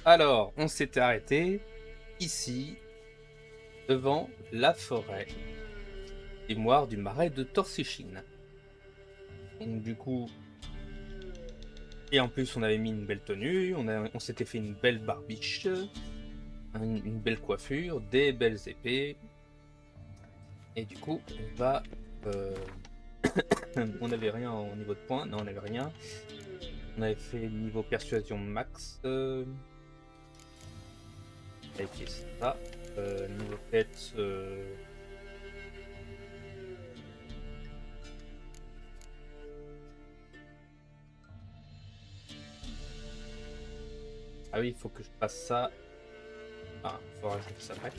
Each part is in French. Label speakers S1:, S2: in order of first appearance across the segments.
S1: Alors, on s'était arrêté ici, devant la forêt, mémoire du marais de Torsichin. Donc du coup, et en plus on avait mis une belle tenue, on s'était fait une belle barbiche, une belle coiffure, des belles épées. Et du coup, on va... euh, on n'avait rien au niveau de points, non on n'avait rien. On avait fait niveau persuasion max. Vérifier ça. Niveau tête... Ah oui, il faut que je fasse ça. Ah, il faudra que je fasse ça après.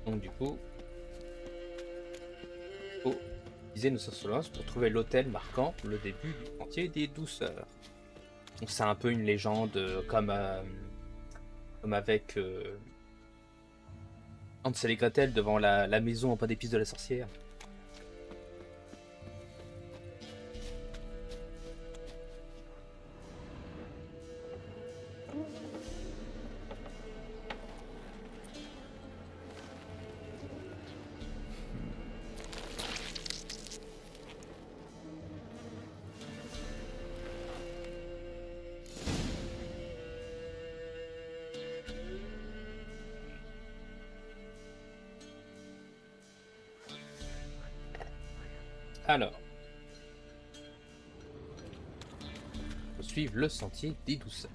S1: Donc du coup, il faut utiliser nos insolences pour trouver l'hôtel marquant le début du sentier des douceurs. Donc c'est un peu une légende comme avec Hansel et Gretel devant la maison en pas d'épices de la sorcière. Alors, faut suivre le sentier des douceurs.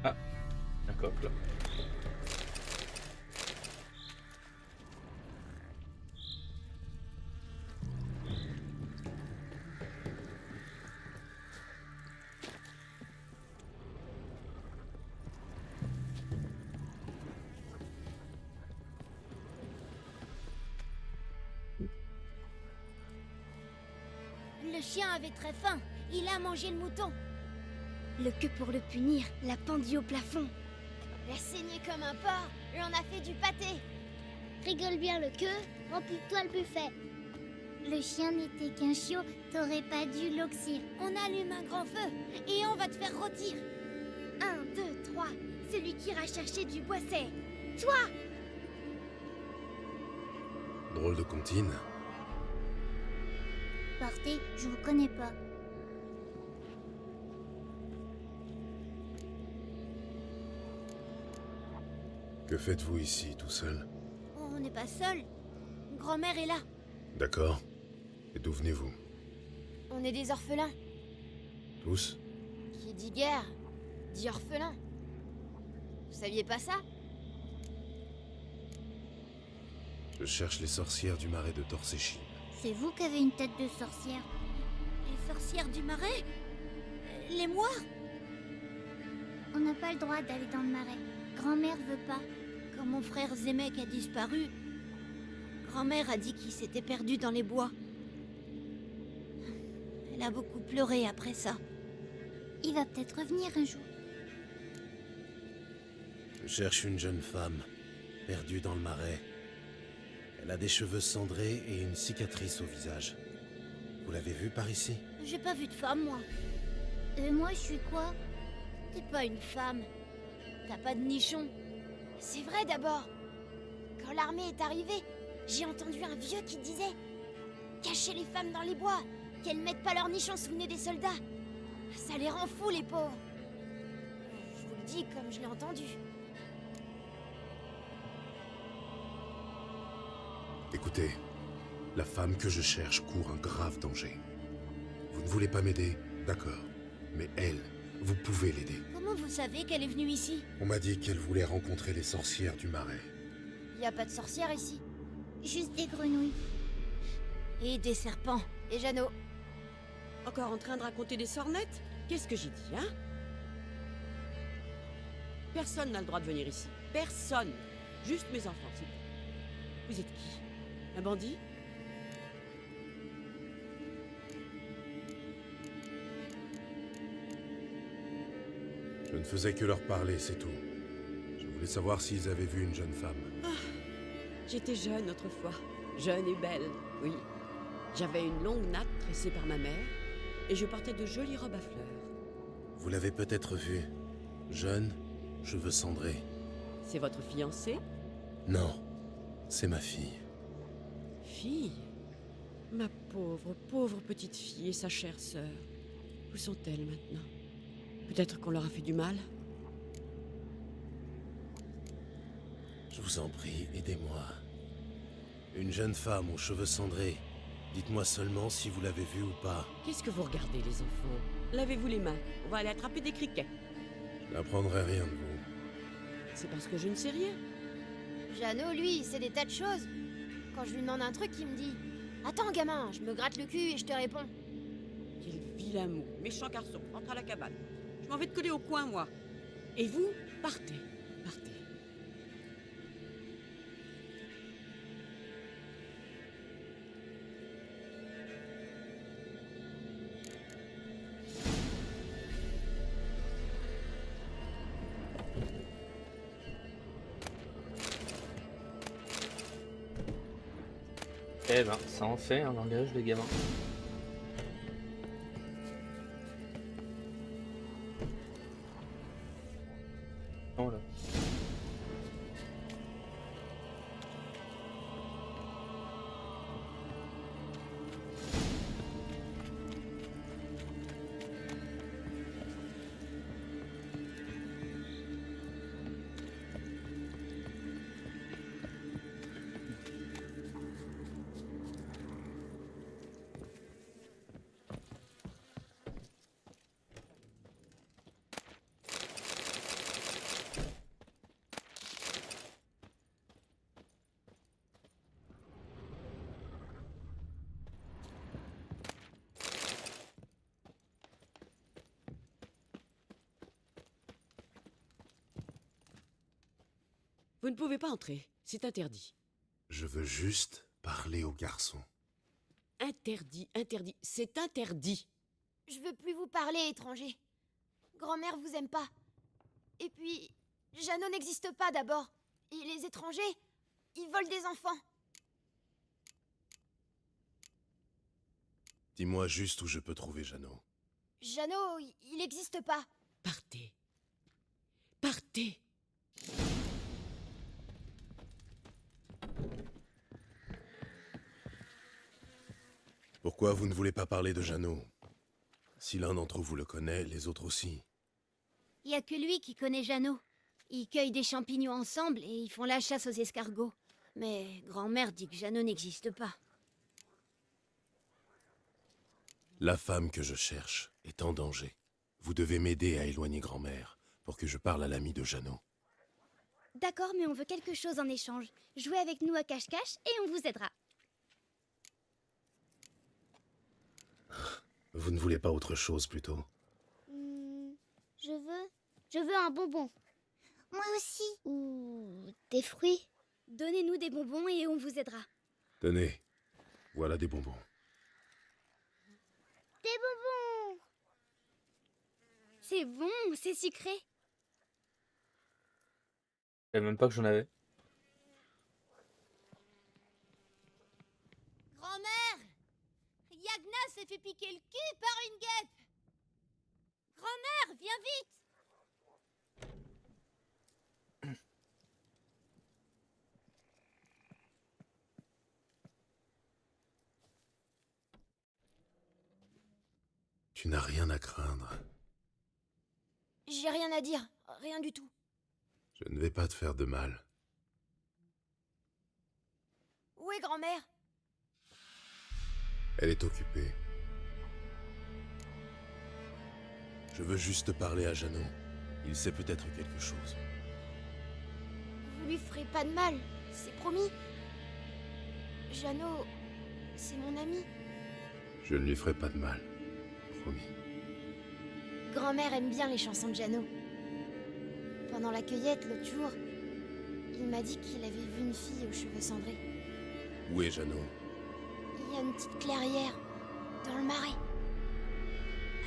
S1: Ah, un coq là.
S2: Le chien avait très faim. Il a mangé le mouton. Le queue pour le punir l'a pendu au plafond. L'a saigné comme un porc et en a fait du pâté.
S3: Rigole bien le queue, remplis-toi le buffet. Le chien n'était qu'un chiot, t'aurais pas dû l'oxyre.
S2: On allume un grand feu et on va te faire rôtir. 1, 2, 3. Celui qui ira chercher du bois, c'est toi.
S4: Drôle de comptine.
S3: Partez, je vous connais pas.
S4: Que faites-vous ici, tout seul?
S2: On n'est pas seul. Grand-mère est là.
S4: D'accord. Et d'où venez-vous?
S2: On est des orphelins.
S4: Tous?
S2: Qui dit guerre, dit orphelin. Vous saviez pas ça?
S4: Je cherche les sorcières du marais de Torsechin.
S3: C'est vous qui avez une tête de sorcière.
S2: Les sorcières du marais? Les moires?
S3: On n'a pas le droit d'aller dans le marais. Grand-mère veut pas.
S2: Quand mon frère Zemek a disparu, grand-mère a dit qu'il s'était perdu dans les bois. Elle a beaucoup pleuré après ça.
S3: Il va peut-être revenir un jour.
S4: Je cherche une jeune femme, perdue dans le marais. Elle a des cheveux cendrés et une cicatrice au visage. Vous l'avez vue par ici?
S2: J'ai pas vu de femme, moi.
S3: Moi, je suis quoi?
S2: T'es pas une femme. T'as pas de nichon. C'est vrai d'abord. Quand l'armée est arrivée, j'ai entendu un vieux qui disait cachez les femmes dans les bois, qu'elles mettent pas leur nichon sous le nez des soldats. Ça les rend fous, les pauvres. Je vous le dis comme je l'ai entendu.
S4: Écoutez, la femme que je cherche court un grave danger. Vous ne voulez pas m'aider? D'accord. Mais elle, vous pouvez l'aider.
S2: Comment vous savez qu'elle est venue ici?
S4: On m'a dit qu'elle voulait rencontrer les sorcières du marais.
S2: Y a pas de sorcière ici.
S3: Juste des grenouilles.
S2: Et des serpents. Et Jeannot.
S5: Encore en train de raconter des sornettes? Qu'est-ce que j'ai dit, hein? Personne n'a le droit de venir ici. Personne. Juste mes enfants, c'est tout. Vous êtes qui? Un bandit?
S4: Je ne faisais que leur parler, c'est tout. Je voulais savoir s'ils avaient vu une jeune femme.
S5: J'étais jeune autrefois. Jeune et belle, oui. J'avais une longue natte tressée par ma mère et je portais de jolies robes à fleurs.
S4: Vous l'avez peut-être vue. Jeune, cheveux cendrés.
S5: C'est votre fiancée?
S4: Non, c'est ma fille.
S5: Fille? Ma pauvre, pauvre petite fille et sa chère sœur. Où sont-elles maintenant? Peut-être qu'on leur a fait du mal?
S4: Je vous en prie, aidez-moi. Une jeune femme aux cheveux cendrés. Dites-moi seulement si vous l'avez vue ou pas.
S5: Qu'est-ce que vous regardez, les enfants? Lavez-vous les mains. On va aller attraper des criquets.
S4: Je n'apprendrai rien de vous.
S5: C'est parce que je ne sais rien.
S2: Jeannot, lui, il sait des tas de choses. Quand je lui demande un truc, il me dit « Attends, gamin, je me gratte le cul et je te réponds.
S5: Quel vilain mot. Méchant garçon. Rentre à la cabane. Je m'en vais te coller au coin, moi. Et vous, partez. Partez. »
S1: Eh ben, ça en fait un langage de gamin. Oh là.
S5: Vous ne pouvez pas entrer. C'est interdit.
S4: Je veux juste parler au garçon.
S5: Interdit, interdit. C'est interdit.
S2: Je veux plus vous parler, étranger. Grand-mère vous aime pas. Et puis, Jeannot n'existe pas d'abord. Et les étrangers, ils volent des enfants.
S4: Dis-moi juste où je peux trouver Jeannot.
S2: Jeannot, il n'existe pas.
S5: Partez. Partez.
S4: Pourquoi vous ne voulez pas parler de Jeannot? Si l'un d'entre vous le connaît, les autres aussi.
S3: Il y a que lui qui connaît Jeannot. Ils cueillent des champignons ensemble et ils font la chasse aux escargots. Mais grand-mère dit que Jeannot n'existe pas.
S4: La femme que je cherche est en danger. Vous devez m'aider à éloigner grand-mère pour que je parle à l'ami de Jeannot.
S3: D'accord, mais on veut quelque chose en échange. Jouez avec nous à cache-cache et on vous aidera.
S4: Vous ne voulez pas autre chose plutôt?
S3: Je veux un bonbon. Moi aussi. Ou des fruits. Donnez-nous des bonbons et on vous aidera.
S4: Tenez, voilà des bonbons.
S3: Des bonbons! C'est bon, c'est sucré.
S1: Je savais même pas que j'en avais.
S2: Grand-mère, Yagna s'est fait piquer le cul par une guêpe. Grand-mère, viens vite.
S4: Tu n'as rien à craindre.
S2: J'ai rien à dire, rien du tout.
S4: Je ne vais pas te faire de mal.
S2: Où est grand-mère?
S4: Elle est occupée. Je veux juste parler à Jeannot. Il sait peut-être quelque chose.
S2: Vous lui ferez pas de mal, c'est promis. Jeannot, c'est mon ami.
S4: Je ne lui ferai pas de mal. Promis.
S2: Grand-mère aime bien les chansons de Jeannot. Pendant la cueillette l'autre jour, il m'a dit qu'il avait vu une fille aux cheveux cendrés.
S4: Où est Jeannot?
S2: Il y a une petite clairière, dans le marais,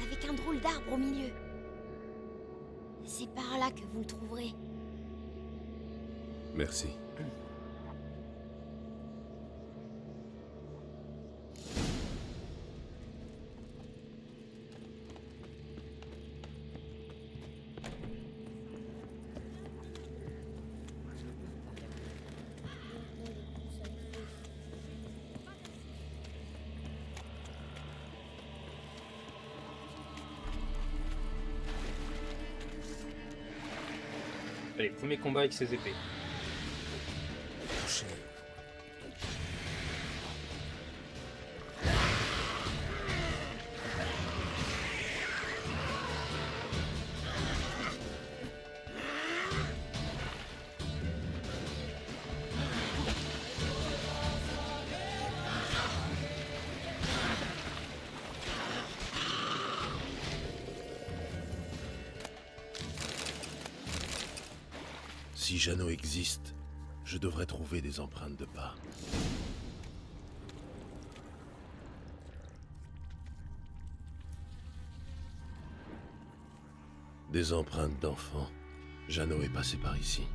S2: avec un drôle d'arbre au milieu. C'est par là que vous le trouverez.
S4: Merci.
S1: Allez, premier combat avec ses épées.
S4: Touché. Si Jeannot existe, je devrais trouver des empreintes de pas. Des empreintes d'enfants. Jeannot est passé par ici.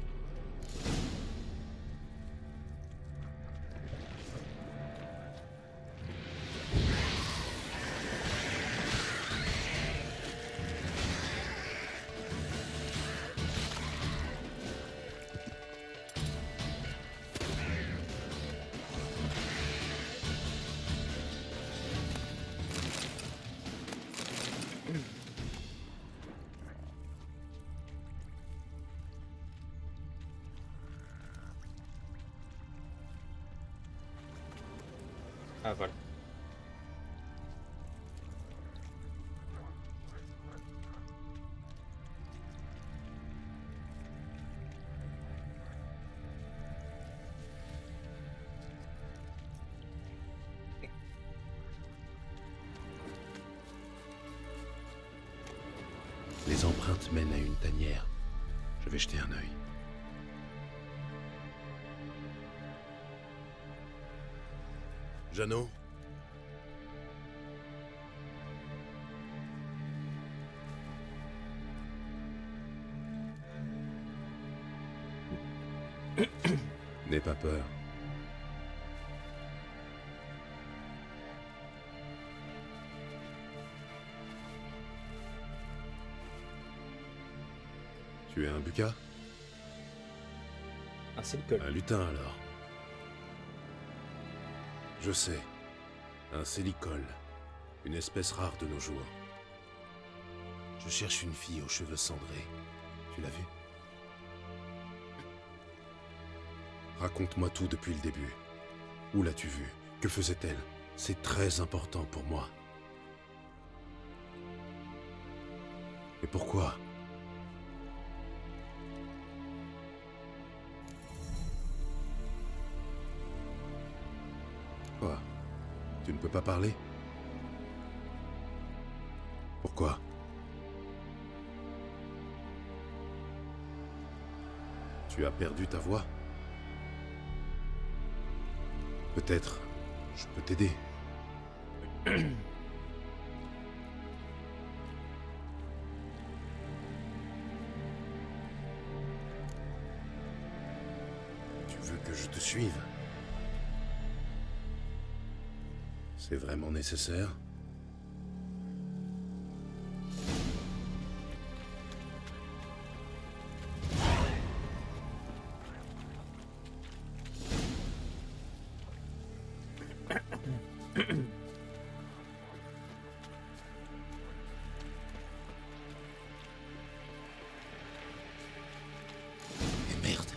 S1: Ah voilà.
S4: Les empreintes mènent à une tanière. Je vais jeter un œil. Jeannot? N'aie pas peur. Tu es un buka?
S1: Ah, c'est le col.
S4: Un lutin alors. Je sais. Un sélicole. Une espèce rare de nos jours. Je cherche une fille aux cheveux cendrés. Tu l'as vue? Raconte-moi tout depuis le début. Où l'as-tu vue? Que faisait-elle? C'est très important pour moi. Et pourquoi? Quoi? Tu ne peux pas parler? Pourquoi? Tu as perdu ta voix? Peut-être je peux t'aider. Tu veux que je te suive? C'est vraiment nécessaire? Et merde.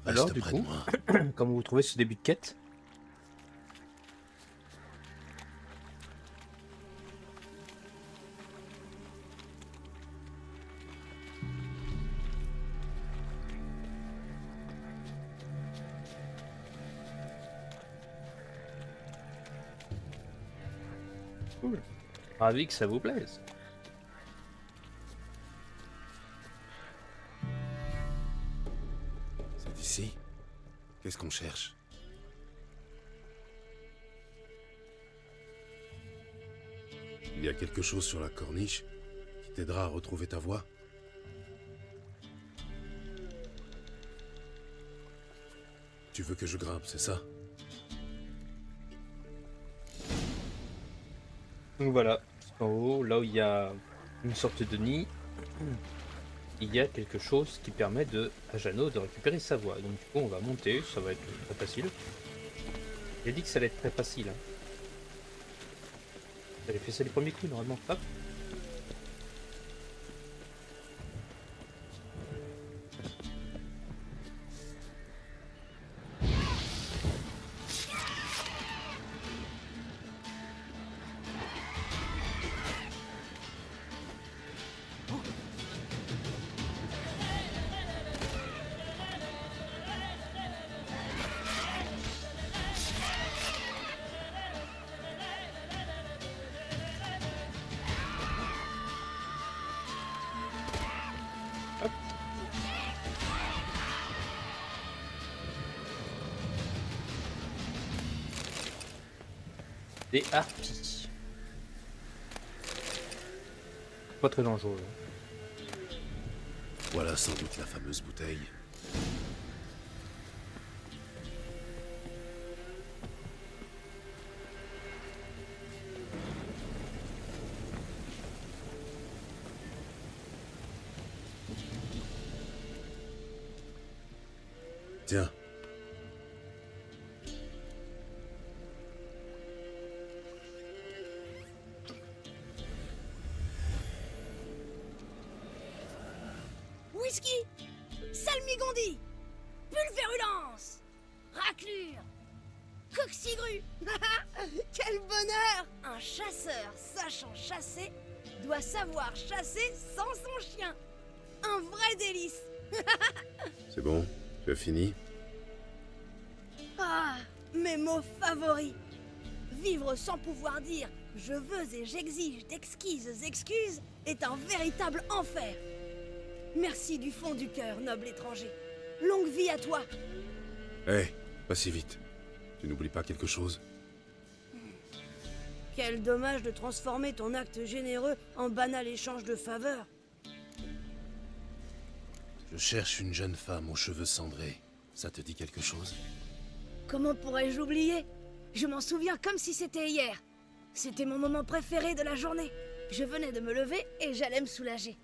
S1: Alors,
S4: Reste
S1: du
S4: près
S1: coup,
S4: de moi.
S1: comment vous trouvez ce début de quête? Cool. Ravi que ça vous plaise.
S4: C'est ici? Qu'est-ce qu'on cherche? Il y a quelque chose sur la corniche qui t'aidera à retrouver ta voie? Tu veux que je grimpe, c'est ça?
S1: Donc voilà, en haut, là où il y a une sorte de nid, il y a quelque chose qui permet à Jeannot de récupérer sa voix. Donc du coup on va monter, ça va être très facile. J'ai dit que ça allait être très facile. Hein. J'avais fait ça les premiers coups normalement. Hop. Des harpies. Pas très dangereux. Hein.
S4: Voilà sans doute la fameuse bouteille. Tiens.
S2: Whisky, salmigondi, pulvérulence, raclure, coxigru. Quel bonheur! Un chasseur sachant chasser doit savoir chasser sans son chien. Un vrai délice.
S4: C'est bon? Tu as fini?
S2: Ah, mes mots favoris. Vivre sans pouvoir dire « je veux et j'exige d'exquises excuses » est un véritable enfer. Merci du fond du cœur, noble étranger. Longue vie à toi.
S4: Hé, pas si vite. Tu n'oublies pas quelque chose?
S2: Quel dommage de transformer ton acte généreux en banal échange de faveurs.
S4: Je cherche une jeune femme aux cheveux cendrés. Ça te dit quelque chose?
S2: Comment pourrais-je oublier? Je m'en souviens comme si c'était hier. C'était mon moment préféré de la journée. Je venais de me lever et j'allais me soulager.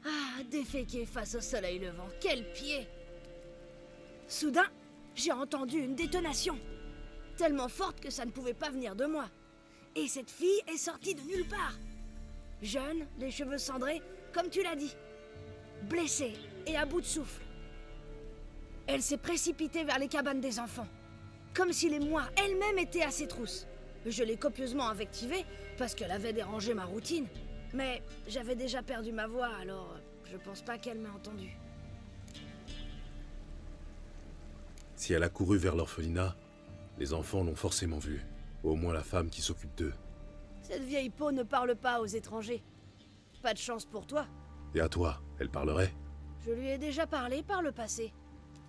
S2: Ah, déféquer face au soleil levant, quel pied! Soudain, j'ai entendu une détonation. Tellement forte que ça ne pouvait pas venir de moi. Et cette fille est sortie de nulle part. Jeune, les cheveux cendrés, comme tu l'as dit. Blessée et à bout de souffle. Elle s'est précipitée vers les cabanes des enfants. Comme si les mois elle-même étaient à ses trousses. Je l'ai copieusement invectivée parce qu'elle avait dérangé ma routine. Mais j'avais déjà perdu ma voix, alors je pense pas qu'elle m'ait entendu.
S4: Si elle a couru vers l'orphelinat, les enfants l'ont forcément vue. Au moins la femme qui s'occupe d'eux.
S2: Cette vieille peau ne parle pas aux étrangers. Pas de chance pour toi.
S4: Et à toi, elle parlerait?
S2: Je lui ai déjà parlé par le passé.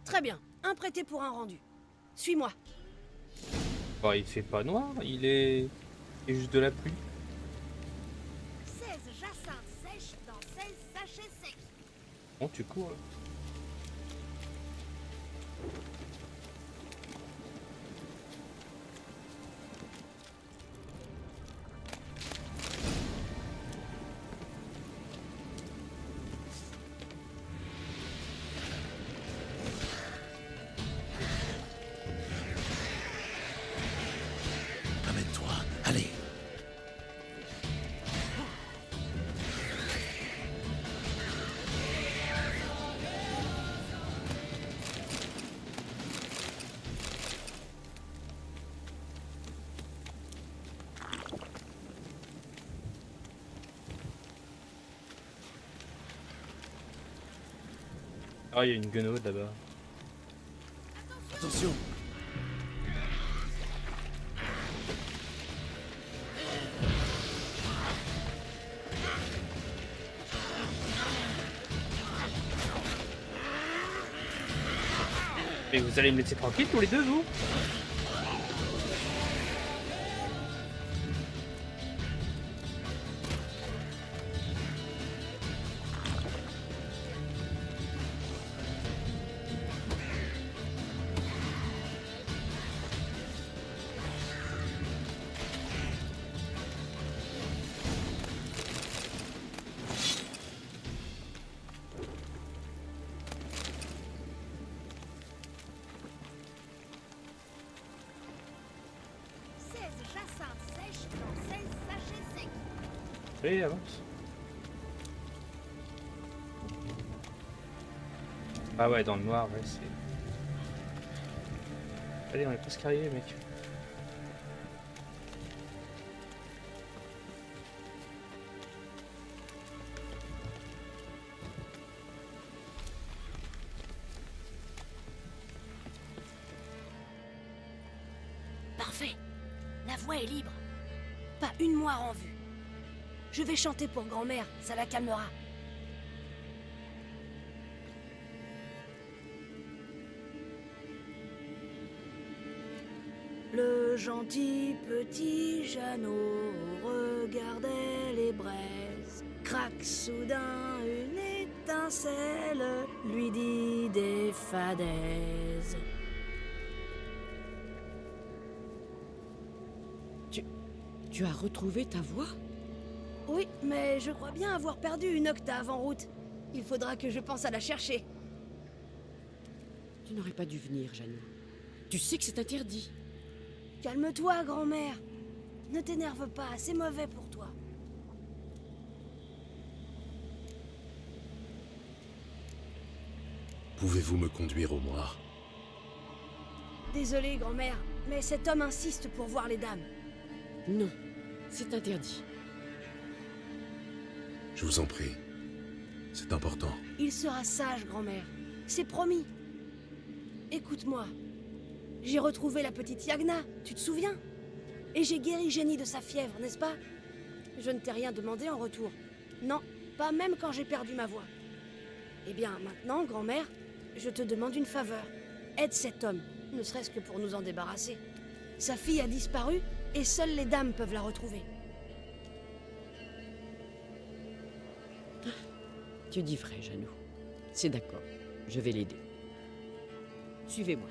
S2: Très bien, un prêté pour un rendu. Suis-moi.
S1: Bah, il fait pas noir, il est juste de la pluie.
S2: 16 jacinthes sèches dans 16 sachets secs.
S1: Bon, tu cours. Là.
S4: Amène-toi, allez!
S1: Ah, il y a une guenaude là-bas.
S4: Attention!
S1: Et vous allez me laisser tranquille tous les deux, vous? Oui, avance. Ah ouais, dans le noir, ouais, c'est... Allez, on est presque arrivé, mec.
S6: Parfait. La voie est libre. Pas une moire en vue. Je vais chanter pour grand-mère, ça la calmera. Le gentil petit Jeannot regardait les braises. Crac, soudain, une étincelle lui dit des fadaises.
S5: Tu as retrouvé ta voix?
S6: Oui, mais je crois bien avoir perdu une octave en route. Il faudra que je pense à la chercher.
S5: Tu n'aurais pas dû venir, Jeannot. Tu sais que c'est interdit.
S6: Calme-toi, grand-mère. Ne t'énerve pas, c'est mauvais pour toi.
S4: Pouvez-vous me conduire au moire?
S6: Désolée, grand-mère, mais cet homme insiste pour voir les dames.
S5: Non, c'est interdit.
S4: Je vous en prie. C'est important.
S6: Il sera sage, grand-mère. C'est promis. Écoute-moi. J'ai retrouvé la petite Yagna, tu te souviens? Et j'ai guéri Jenny de sa fièvre, n'est-ce pas? Je ne t'ai rien demandé en retour. Non, pas même quand j'ai perdu ma voix. Eh bien, maintenant, grand-mère, je te demande une faveur. Aide cet homme, ne serait-ce que pour nous en débarrasser. Sa fille a disparu, et seules les dames peuvent la retrouver.
S5: Tu dis vrai, Jeannot. C'est d'accord. Je vais l'aider. Suivez-moi.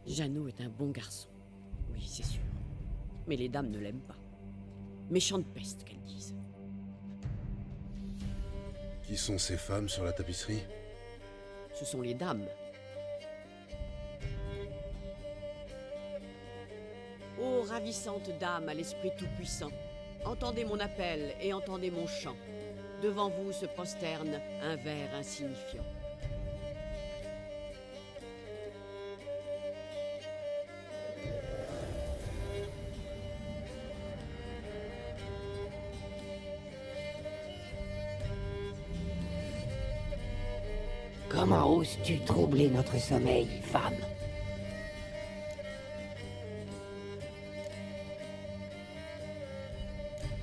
S5: Jeannot est un bon garçon. Oui, c'est sûr. Mais les dames ne l'aiment pas. Méchante peste, qu'elles disent.
S4: Qui sont ces femmes sur la tapisserie?
S5: Ce sont les dames. Ô ravissante dame à l'esprit tout-puissant, entendez mon appel et entendez mon chant. Devant vous se prosterne un ver insignifiant.
S7: Comment oses-tu troubler notre sommeil, femme?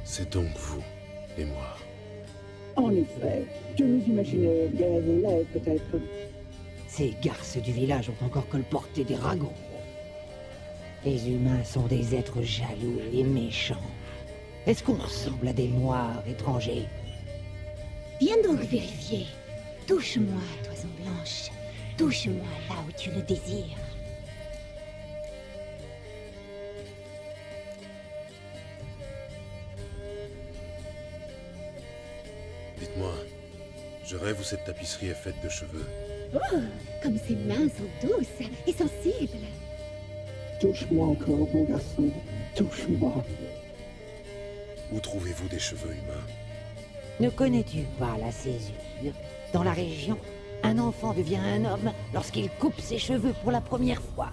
S4: C'est donc vous, les moires.
S8: En effet, je nous imaginais bien laid, peut-être.
S7: Ces garces du village ont encore colporté des ragots. Les humains sont des êtres jaloux et méchants. Est-ce qu'on ressemble à des moires étrangers?
S3: Viens donc vérifier. Touche-moi, toison blanche. Touche-moi là où tu le désires.
S4: Dites-moi, je rêve où cette tapisserie est faite de cheveux.
S3: Oh, comme ses mains sont douces et sensibles.
S8: Touche-moi encore, mon garçon. Touche-moi.
S4: Où trouvez-vous des cheveux humains?
S7: Ne connais-tu pas la césure? Dans la région, un enfant devient un homme lorsqu'il coupe ses cheveux pour la première fois.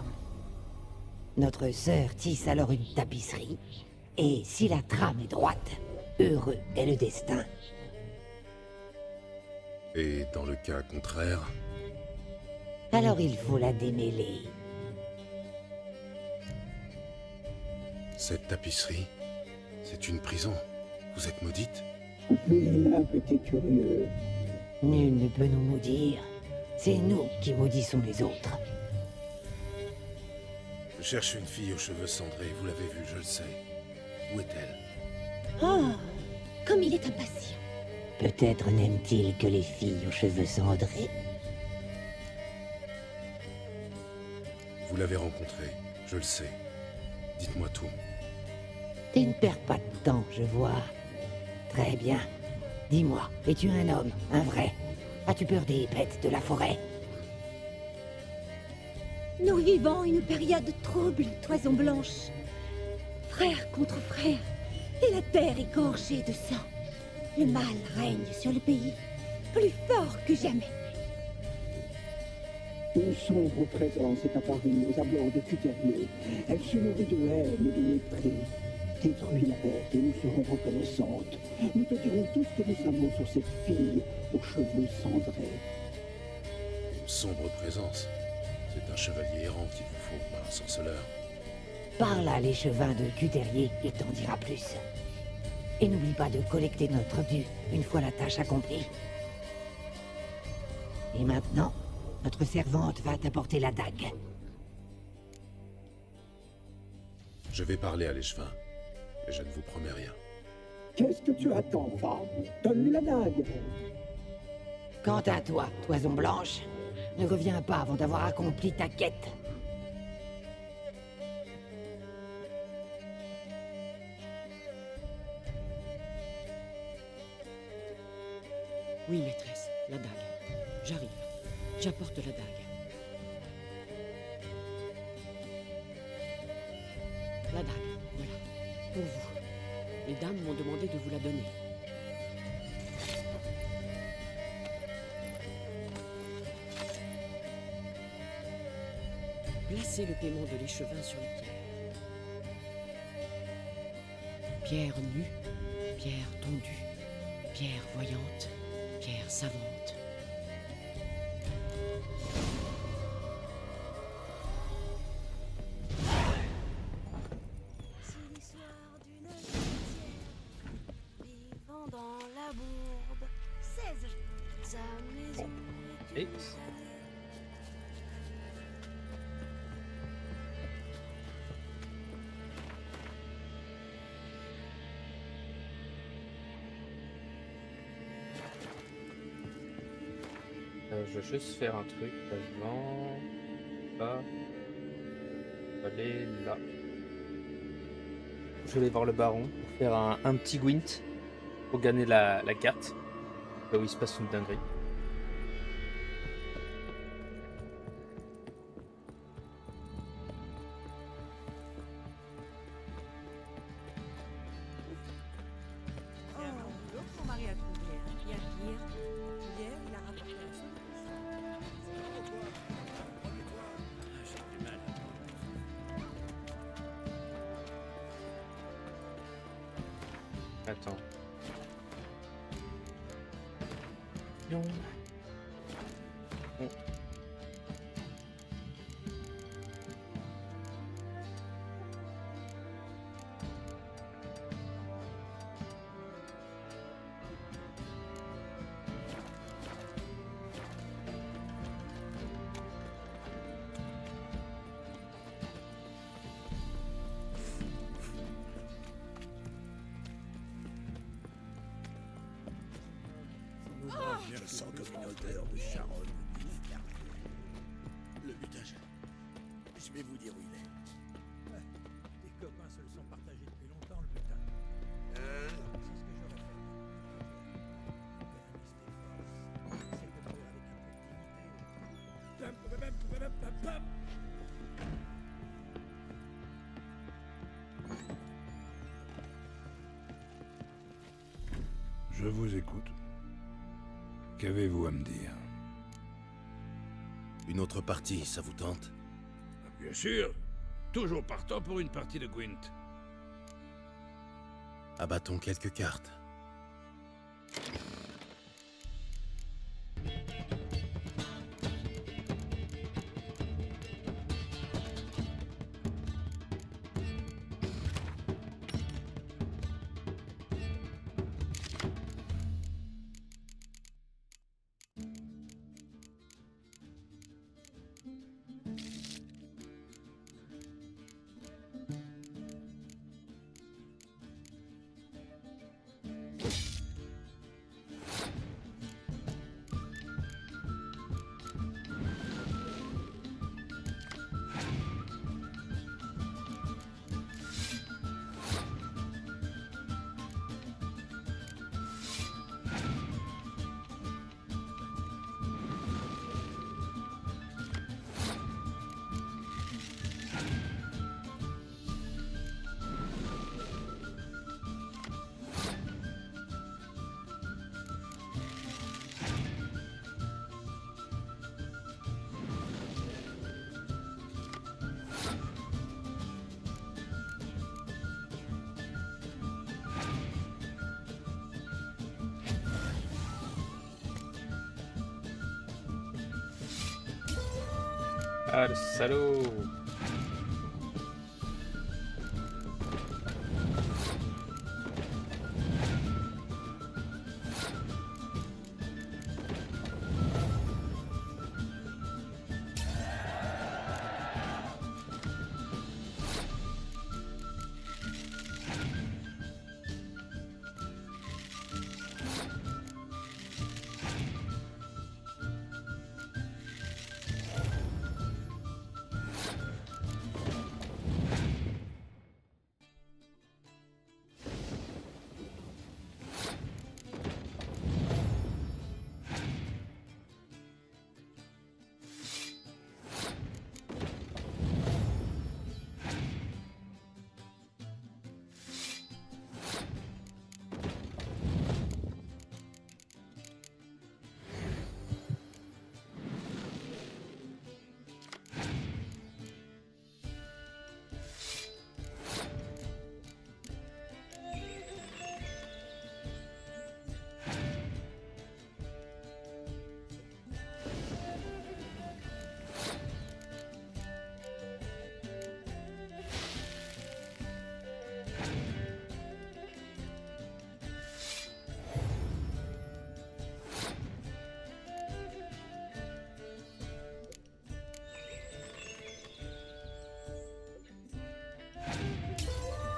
S7: Notre sœur tisse alors une tapisserie, et si la trame est droite, heureux est le destin.
S4: Et dans le cas contraire,
S7: Alors il faut la démêler.
S4: cette tapisserie, c'est une prison. Vous êtes maudite?
S8: Oui, un petit curieux.
S7: Nul ne peut nous maudire. C'est nous qui maudissons les autres.
S4: Je cherche une fille aux cheveux cendrés, vous l'avez vue, je le sais. Où est-elle?
S3: Oh, comme il est impatient.
S7: Peut-être n'aime-t-il que les filles aux cheveux cendrés.
S4: Vous l'avez rencontrée, je le sais. Dites-moi tout.
S7: Tu ne perds pas de temps, je vois. Très bien. Dis-moi, es-tu un homme, un vrai? As-tu peur des bêtes de la forêt?
S3: Nous vivons une période trouble, Toison Blanche. Frère contre frère, et la terre est gorgée de sang. Le mal règne sur le pays, plus fort que jamais.
S8: Une sombre présence est apparue aux abords de Cuterrier. Elle se nourrit de haine et de mépris. Détruis la bête et nous serons reconnaissantes. Nous te dirons tout ce que nous savons sur cette fille aux cheveux cendrés.
S4: Une sombre présence. C'est un chevalier errant qu'il vous faut, pas un sorceleur.
S7: Parle à l'échevin de Cuterrier et t'en dira plus. Et n'oublie pas de collecter notre dû une fois la tâche accomplie. Et maintenant, notre servante va t'apporter la dague.
S4: Je vais parler à l'échevin, mais je ne vous promets rien.
S8: Qu'est-ce que tu attends, femme? Donne-lui la dague.
S7: Quant à toi, Toison Blanche, ne reviens pas avant d'avoir accompli ta quête.
S5: Oui, maîtresse, la dague. J'arrive. J'apporte la dague. La dague, voilà. Pour vous. Les dames m'ont demandé de vous la donner. Placez le paiement de l'échevin sur les pierres. Pierre nue, pierre tondue, pierre voyante, pierre savante.
S6: C'est l'histoire d'une héritière vivant dans la bourbe. 16. Sa maison est
S1: Et
S6: une chalet.
S1: je vais juste faire un truc avant. Là. Aller là. Je vais aller voir le baron pour faire un petit gwent pour gagner la carte. Là où il se passe une dinguerie.
S9: Mon mari a trouvé un bien pire. Hier, il a rapporté un seul.
S1: Attends. Non. Bon.
S10: Je sens comme une odeur de charogne. Le mutage. Je vais vous dire où il est.
S11: Tes copains se le sont partagés depuis longtemps, le butin. C'est ce que j'aurais fait. Essaye de mourir avec un peu de dignité.
S12: Je vous écoute. Qu'avez-vous à me dire?
S4: Une autre partie, ça vous tente?
S13: Bien sûr. Toujours partant pour une partie de Gwent.
S4: Abattons quelques cartes.
S1: Ah, le salaud!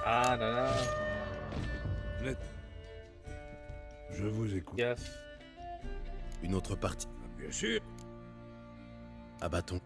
S1: Ah là là.
S12: Je vous écoute.
S1: Gaffe.
S4: Une autre partie.
S13: Bien sûr.
S4: Abattons.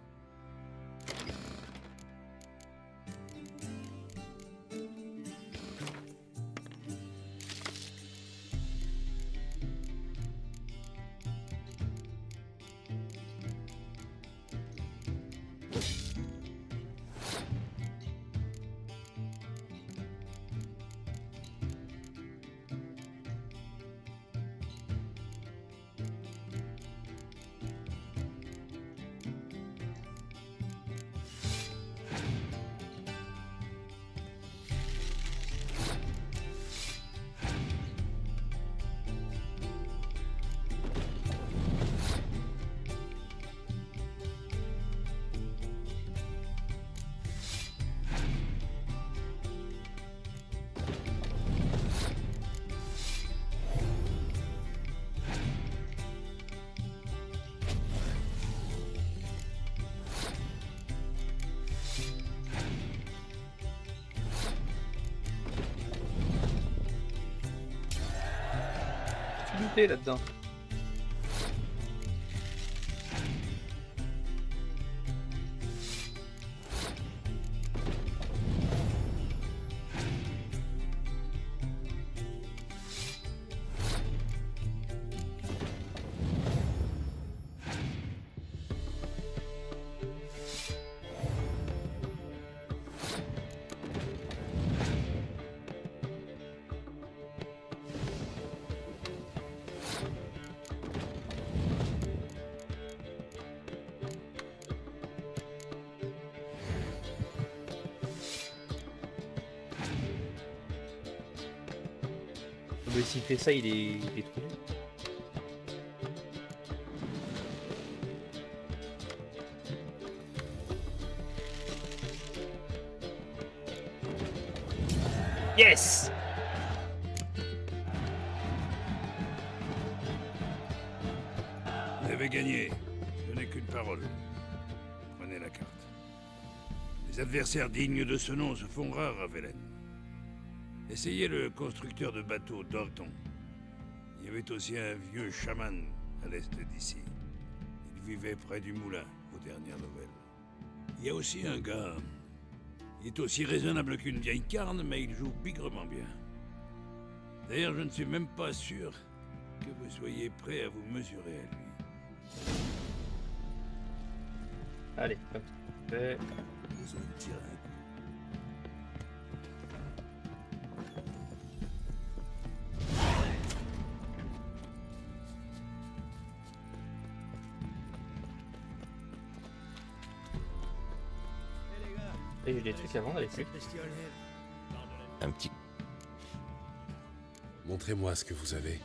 S1: Utilité là-dedans. Mais s'il fait ça, il est trop nul. Yes!
S13: Vous avez gagné. Je n'ai qu'une parole. Prenez la carte. Les adversaires dignes de ce nom se font rares à Velen. Essayez le constructeur de bateaux d'Orton. Il y avait aussi un vieux chaman à l'est d'ici. Il vivait près du moulin, aux dernières nouvelles. Il y a aussi un gars. Il est aussi raisonnable qu'une vieille carne, mais il joue bigrement bien. D'ailleurs, je ne suis même pas sûr que vous soyez prêt à vous mesurer à lui.
S1: Allez, hop. Fait.
S10: Besoin de tirer un coup.
S1: Et j'ai des trucs à vendre avec lui.
S4: Un petit... Montrez-moi ce que vous avez.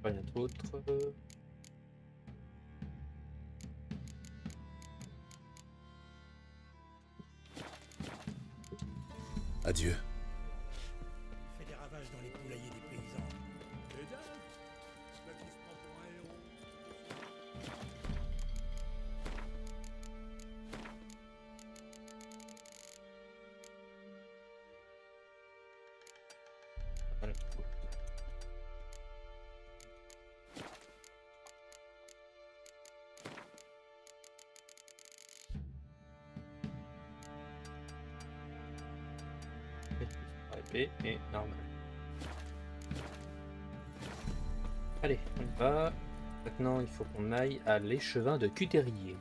S1: Rien d'autre.
S4: Adieu.
S11: Il fait des ravages dans les poulaillers des paysans.
S10: Et dingue, là qui se prend pour un héros.
S1: Voilà. Épée et normal. Allez, on y va. Maintenant, il faut qu'on aille à l'échevin de Cuterier.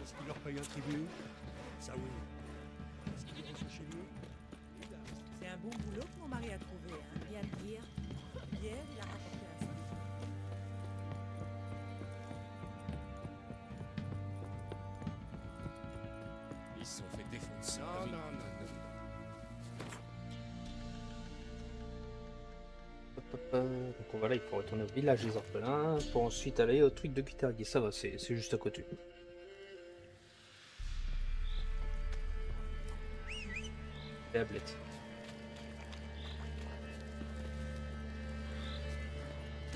S11: Est-ce qu'il leur paye un tribut? Ça oui. Est-ce qu'ils vont chercher mieux?
S9: C'est un bon boulot que mon mari a trouvé, hein, bien te dire. Hier, il a rapporté un sac.
S10: Ils se sont fait défoncer.
S13: Non.
S1: Donc voilà, il faut retourner au village des orphelins pour ensuite aller au truc de Cuterier. Ça va, c'est juste à côté. Et la blette.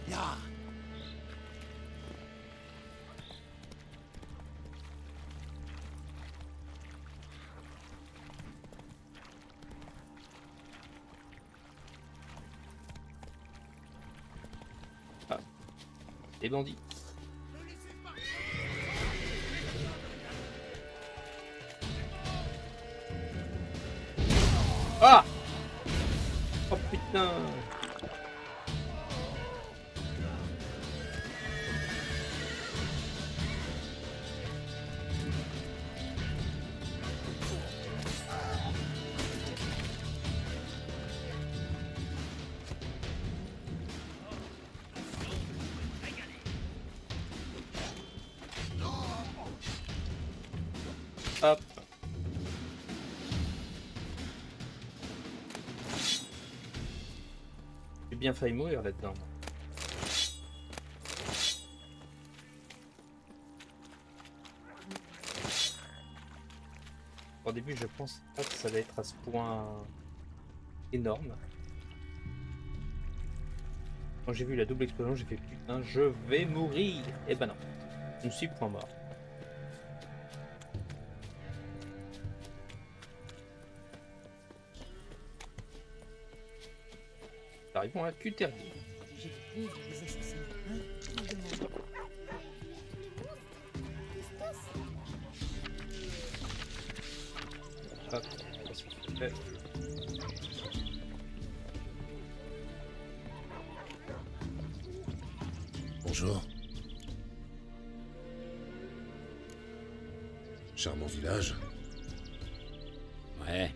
S10: Ya.
S1: Des bandits. Ah! Oh putain! Hop. J'ai bien failli mourir là-dedans. Au début, je pense pas que ça va être à ce point énorme. Quand j'ai vu la double explosion, j'ai fait putain, je vais mourir. Et ben non, je ne suis point mort. Arrivons à Cuterier.
S9: J'ai découvert les assassins. Hein, on demande.
S1: Hop, on va se faire.
S4: Bonjour. Charmant village.
S14: Ouais,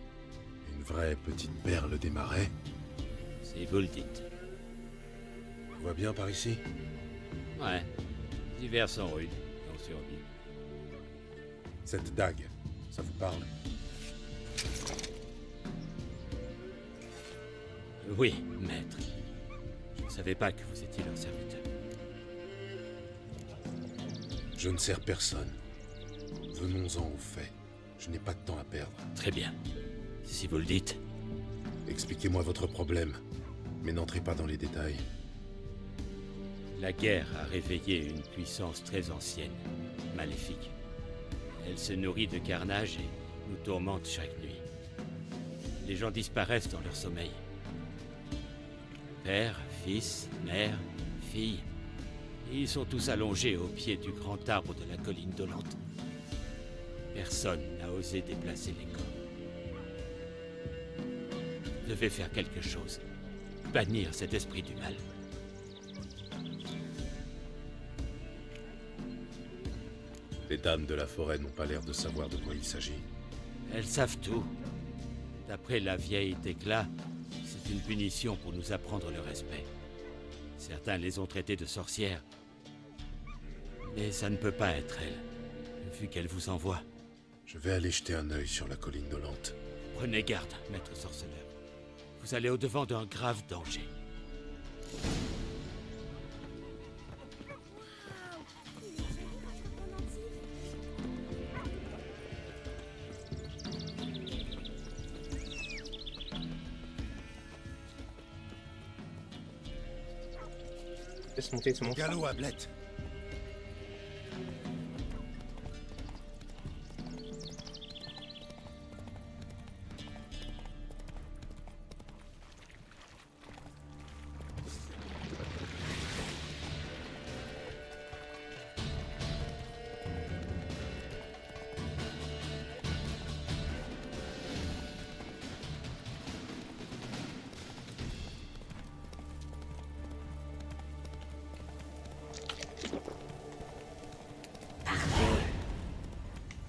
S4: Une vraie petite perle des marais.
S14: si vous le dites.
S4: Tout va bien par ici?
S14: Ouais, les hivers sont rudes, et on survit.
S4: Cette dague, ça vous parle?
S14: Oui, maître. Je ne savais pas que vous étiez leur serviteur.
S4: Je ne sers personne. Venons-en aux faits. Je n'ai pas de temps à perdre.
S14: Très bien. Si vous le dites.
S4: Expliquez-moi votre problème, mais n'entrez pas dans les détails.
S14: La guerre a réveillé une puissance très ancienne, maléfique. Elle se nourrit de carnage et nous tourmente chaque nuit. Les gens disparaissent dans leur sommeil. Père, fils, mère, fille. Ils sont tous allongés au pied du grand arbre de la colline dolente. Personne n'a osé déplacer les corps. Vous devez faire quelque chose. Bannir cet esprit du mal.
S4: Les dames de la forêt n'ont pas l'air de savoir de quoi il s'agit.
S14: Elles savent tout. D'après la vieille Tecla, c'est une punition pour nous apprendre le respect. Certains les ont traitées de sorcières. Mais ça ne peut pas être elles, vu qu'elle vous envoie.
S4: Je vais aller jeter un œil sur la colline dolente.
S14: Prenez garde, maître sorceleur. Vous allez au-devant d'un grave danger.
S1: Laisse monter sur mon
S4: Galop à blette.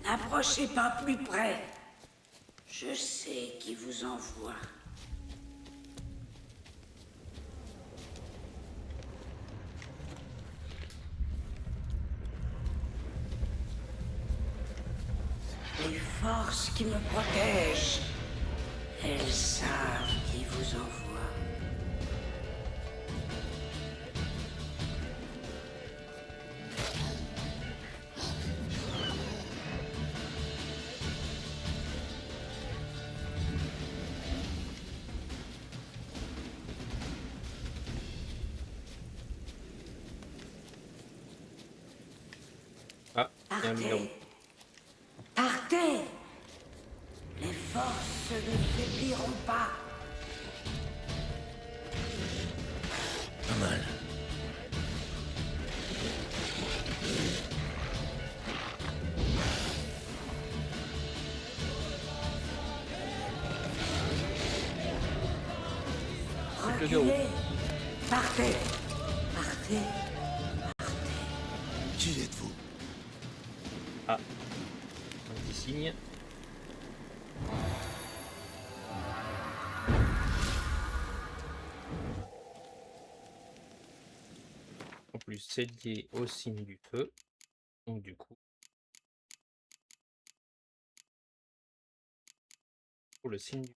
S15: N'approchez pas plus près. Je sais qui vous envoie. Les forces qui me protègent, elles savent qui vous envoie.
S1: Ah, il y a un numéro.
S15: Partez! Les forces ne faibliront pas.
S4: Pas mal.
S15: Reculez! Partez! Partez!
S4: Qui êtes-vous?
S1: Ah, un petit signe. En plus, c'est lié au signe du feu. Donc du coup, pour le signe du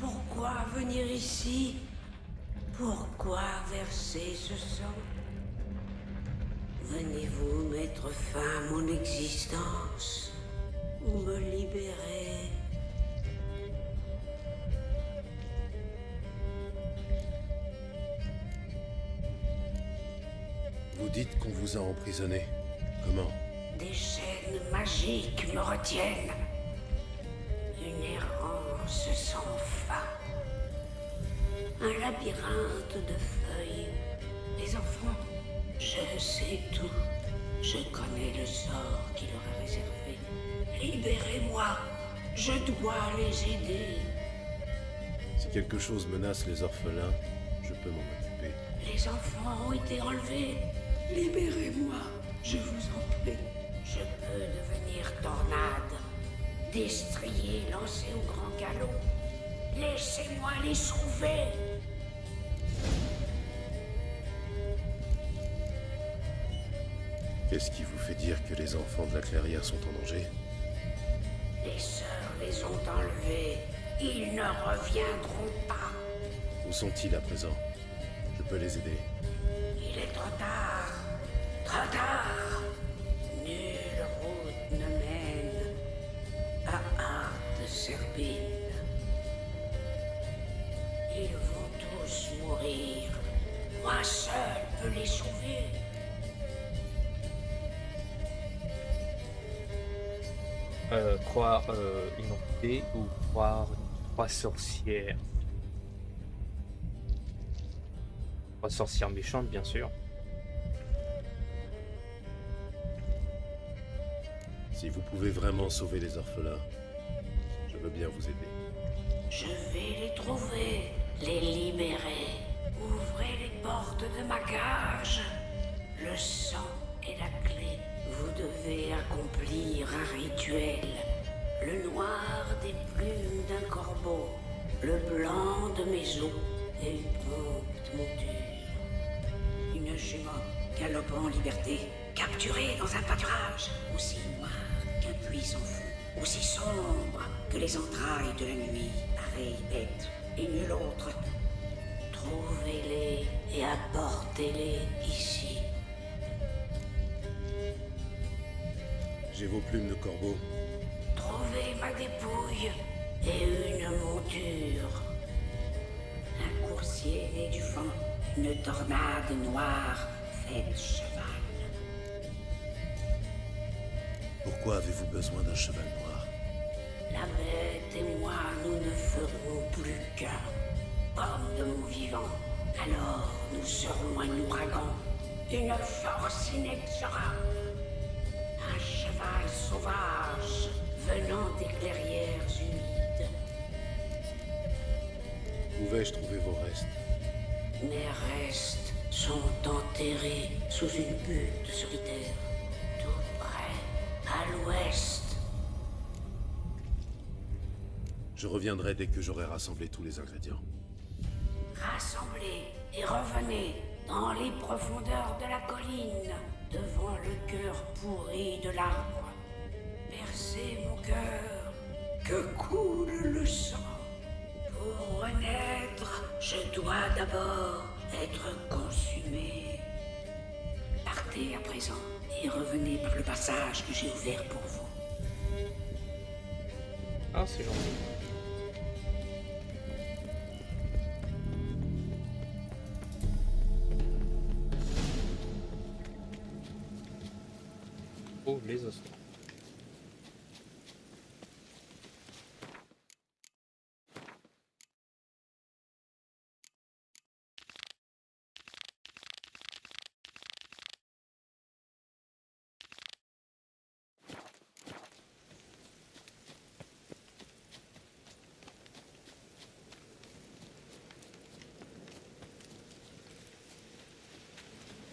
S15: Pourquoi venir ici? Pourquoi verser ce sang? Venez-vous mettre fin à mon existence ou me libérer?
S4: Vous dites qu'on vous a emprisonné. Comment?
S15: Des chaînes magiques me retiennent. Une errance sans fin. Un labyrinthe de feuilles. Les enfants, je sais tout. Je connais le sort qui leur est réservé. Libérez-moi. Je dois les aider.
S4: Si quelque chose menace les orphelins, je peux m'en occuper.
S15: Les enfants ont été enlevés. Libérez-moi, je vous en prie. Je peux devenir tornade. Destrier lancé au grand galop. Laissez-moi les sauver.
S4: Qu'est-ce qui vous fait dire que les enfants de la clairière sont en danger?
S15: Les sœurs les ont enlevés. Ils ne reviendront pas.
S4: Où sont-ils à présent? Je peux les aider.
S15: Il est trop tard. Trop tard. Nulle route ne mène à Harte Serbine. Ils vont tous mourir. Moi seul peux les sauver.
S1: croire une entité ou croire trois sorcières. Trois sorcières méchantes, bien sûr.
S4: Si vous pouvez vraiment sauver les orphelins, je veux bien vous aider.
S15: Je vais les trouver, les libérer. Ouvrez les portes de ma cage. Le sang est la clé. Vous devez accomplir un rituel. Le noir des plumes d'un corbeau, le blanc de mes os et une prompte monture. Une jument galopant en liberté, capturée dans un pâturage aussi noir qu'un puits sans fond, aussi sombre que les entrailles de la nuit, pareille bête et nulle autre. Trouvez-les et apportez-les ici.
S4: J'ai vos plumes de corbeau.
S15: Trouvez ma dépouille et une monture. Un coursier né du vent, une tornade noire faite cheval.
S4: Pourquoi avez-vous besoin d'un cheval noir?
S15: La bête et moi, nous ne ferons plus qu'un. Comme de mon vivant, alors nous serons un ouragan, une force inexorable. Un cheval sauvage venant des clairières humides.
S4: Où vais-je trouver vos restes?
S15: Mes restes sont enterrés sous une butte solitaire, tout près, à l'ouest.
S4: Je reviendrai dès que j'aurai rassemblé tous les ingrédients.
S15: Rassemblez et revenez dans les profondeurs de la colline, devant le cœur pourri de l'arbre. Percez mon cœur, que coule le sang. Pour renaître, je dois d'abord être consumé. Partez à présent et revenez par le passage que j'ai ouvert pour vous.
S1: Ah, c'est gentil. Oh, les ossements.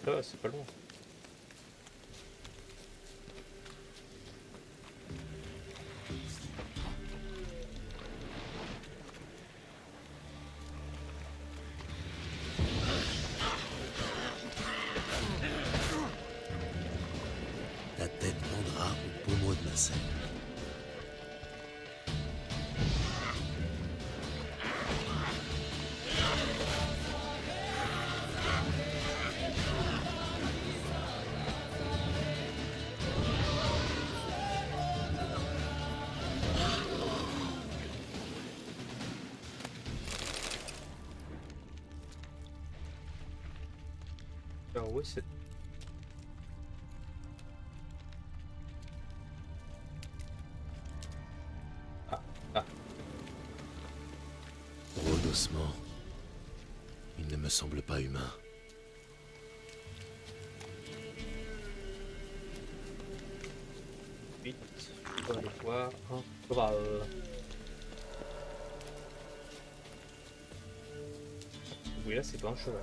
S1: Ça va, c'est pas loin.
S4: Ta tête pendra au pommeau de ma selle.
S1: Alors, oui, c'est...
S4: Drôle d'ossement. Il ne me semble pas humain.
S1: Vite, on va aller voir un cheval. Oui, là, c'est pas un cheval.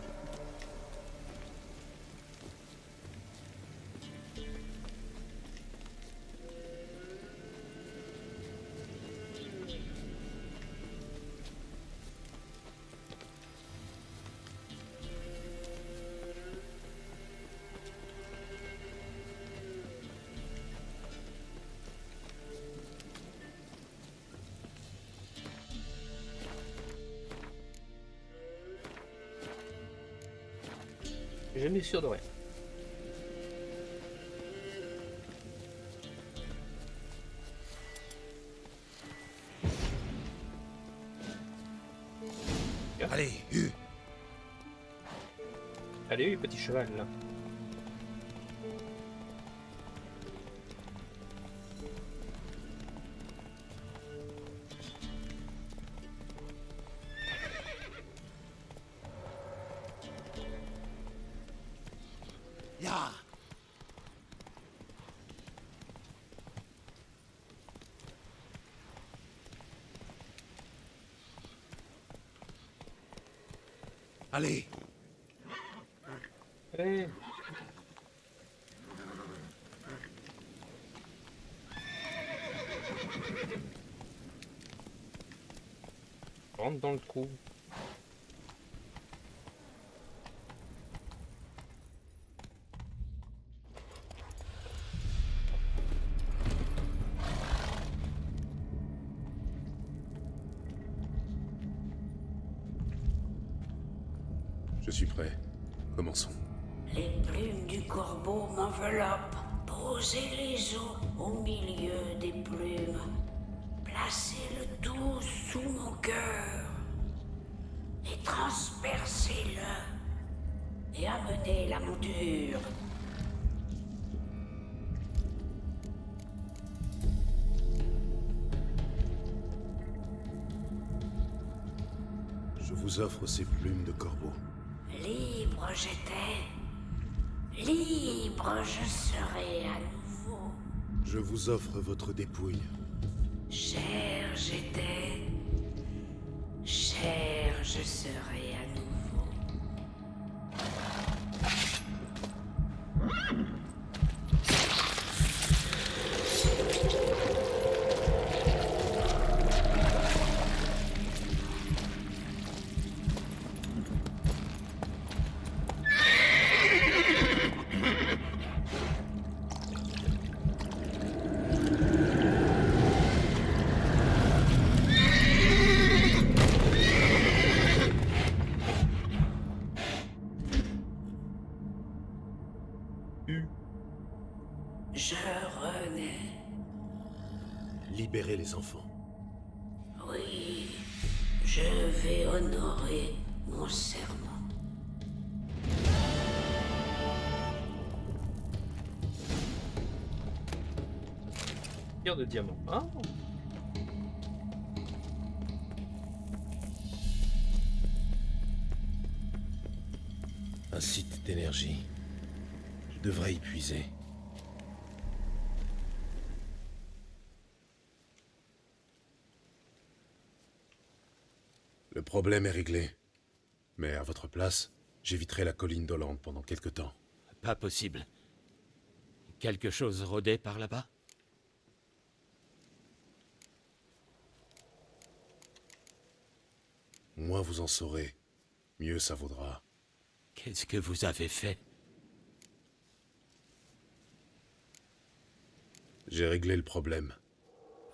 S1: J'ai jamais sûr de rien.
S4: Allez, Hu!
S1: Allez, petit cheval, là.
S4: Aïda! Allez!
S1: Hey. Rentre dans le trou.
S4: Je suis prêt. Commençons.
S15: Les plumes du corbeau m'enveloppent. Posez les os au milieu des plumes. Placez le tout sous mon cœur. Et transpercez-le. Et amenez la monture.
S4: Je vous offre ces plumes de corbeau.
S15: Libre j'étais. Libre je serai à nouveau.
S4: Je vous offre votre dépouille.
S15: Cher j'étais. Cher je serai à nouveau. Je renais.
S4: Libérez les enfants.
S15: Oui, je vais honorer mon serment.
S1: Pierre de diamant. Ah.
S4: Un site d'énergie. Je devrais y puiser. Le problème est réglé. Mais à votre place, j'éviterai la colline d'Hollande pendant quelque temps.
S14: Pas possible. Quelque chose rôdait par là-bas?
S4: Moins vous en saurez, mieux ça vaudra.
S14: Qu'est-ce que vous avez fait?
S4: J'ai réglé le problème.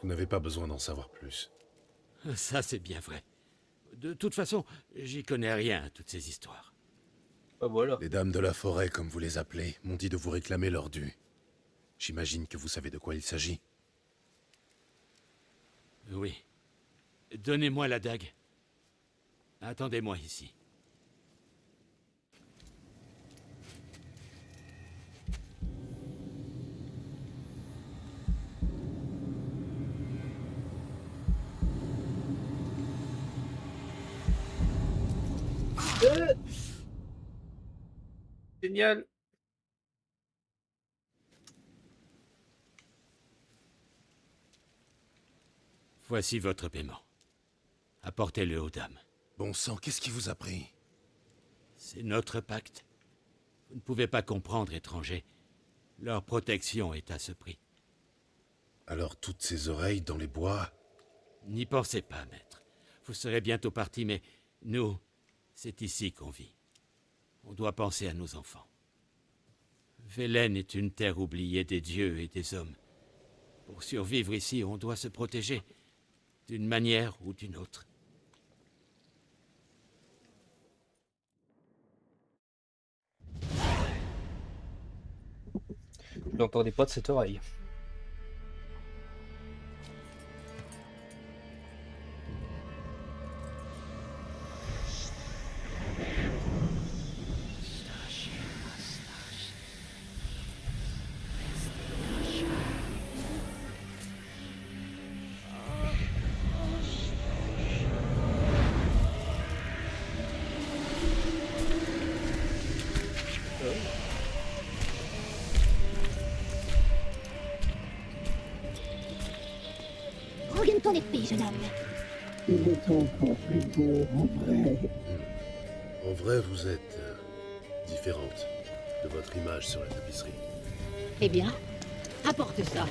S4: Vous n'avez pas besoin d'en savoir plus.
S14: Ça, c'est bien vrai. De toute façon, j'y connais rien à toutes ces histoires.
S1: Ah voilà.
S4: Les dames de la forêt, comme vous les appelez, m'ont dit de vous réclamer leur dû. J'imagine que vous savez de quoi il s'agit.
S14: Oui. Donnez-moi la dague. Attendez-moi ici.
S1: Génial.
S14: Voici votre paiement. Apportez-le aux dames.
S4: Bon sang, qu'est-ce qui vous a pris?
S14: C'est notre pacte. Vous ne pouvez pas comprendre, étranger. Leur protection est à ce prix.
S4: Alors toutes ces oreilles dans les bois?
S14: N'y pensez pas, maître. Vous serez bientôt parti, mais nous, c'est ici qu'on vit. On doit penser à nos enfants. Velen est une terre oubliée des dieux et des hommes. Pour survivre ici, on doit se protéger, d'une manière ou d'une autre.
S1: Je l'entendais pas de cette oreille.
S3: ton épée, jeune homme.
S8: Il est encore plus beau en vrai.
S4: En vrai, vous êtes différente de votre image sur la tapisserie.
S3: Eh bien, apporte ça.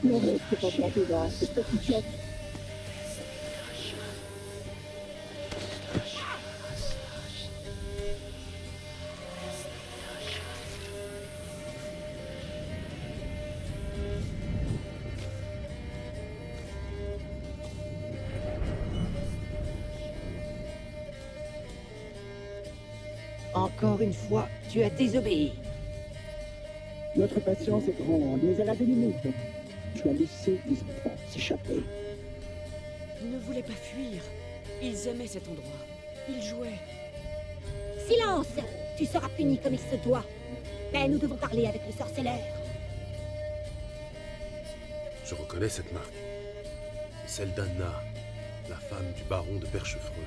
S8: Le reste est pas planté là, c'est petit choc.
S7: Encore une fois, tu as désobéi.
S8: Notre patience est grande, mais elle a des limites. Tu as laissé les enfants s'échapper.
S5: Ils ne voulaient pas fuir. Ils aimaient cet endroit. Ils jouaient.
S3: Silence! Tu seras puni comme il se doit. Mais nous devons parler avec le sorceleur.
S4: Je reconnais cette marque. C'est celle d'Anna, la femme du baron de Perchefreux.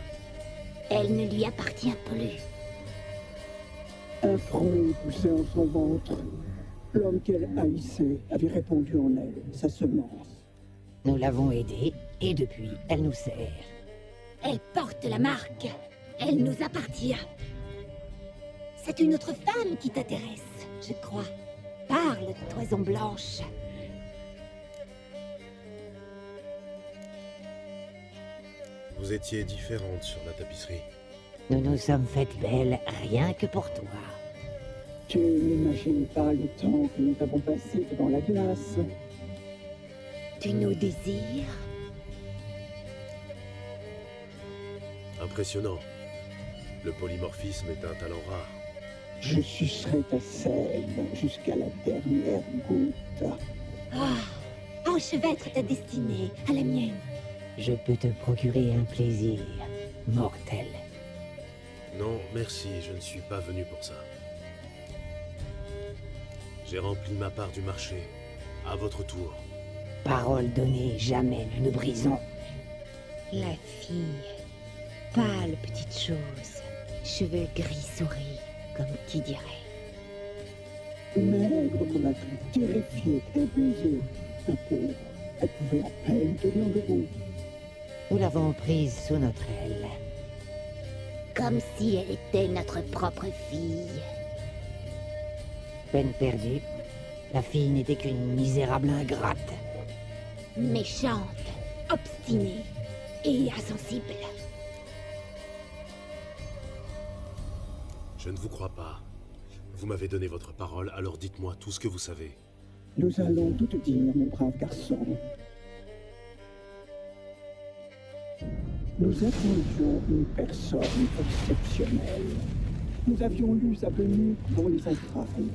S2: Elle ne lui appartient plus.
S8: Un fruit poussait en son ventre. L'homme qu'elle haïssait avait répandu en elle sa semence.
S7: Nous l'avons aidée, et depuis, elle nous sert.
S3: Elle porte la marque. Elle nous appartient. C'est une autre femme qui t'intéresse, je crois. Parle, Toison Blanche.
S4: Vous étiez différente sur la tapisserie.
S7: Nous nous sommes faites belles rien que pour toi.
S8: Tu n'imagines pas le temps que nous avons passé devant la glace.
S3: Tu nous désires?
S4: Impressionnant. Le polymorphisme est un talent rare.
S8: Je sucerai ta sève jusqu'à la dernière goutte.
S3: Ah, enchevêtre ta destinée à la mienne.
S7: Je peux te procurer un plaisir mortel.
S4: Non, merci, je ne suis pas venu pour ça. J'ai rempli ma part du marché. À votre tour.
S7: Parole donnée, jamais nous ne brisons.
S3: La fille. Pâle petite chose. Cheveux gris souris, comme qui dirait.
S8: Maigre comme un clou, terrifiée, épuisée. La pauvre, elle pouvait à peine tenir debout.
S7: Nous l'avons prise sous notre aile.
S2: Comme si elle était notre propre fille.
S7: Peine perdue. La fille n'était qu'une misérable ingrate.
S2: Méchante, obstinée et insensible.
S4: Je ne vous crois pas. Vous m'avez donné votre parole, alors dites-moi tout ce que vous savez.
S8: Nous allons tout te dire, mon brave garçon. Nous attendions une personne exceptionnelle. Nous avions lu sa venue dans les entrailles.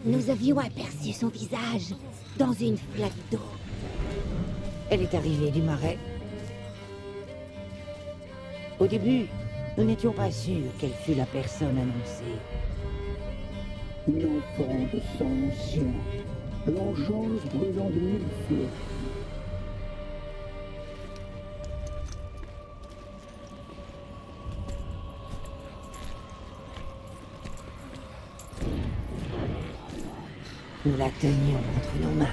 S3: Nous avions aperçu son visage dans une flaque d'eau.
S7: Elle est arrivée du marais. Au début, nous n'étions pas sûrs qu'elle fût la personne annoncée.
S8: Une enfant de sang ancien, l'engeance brûlant de mille feux.
S7: Nous la tenions entre nos mains.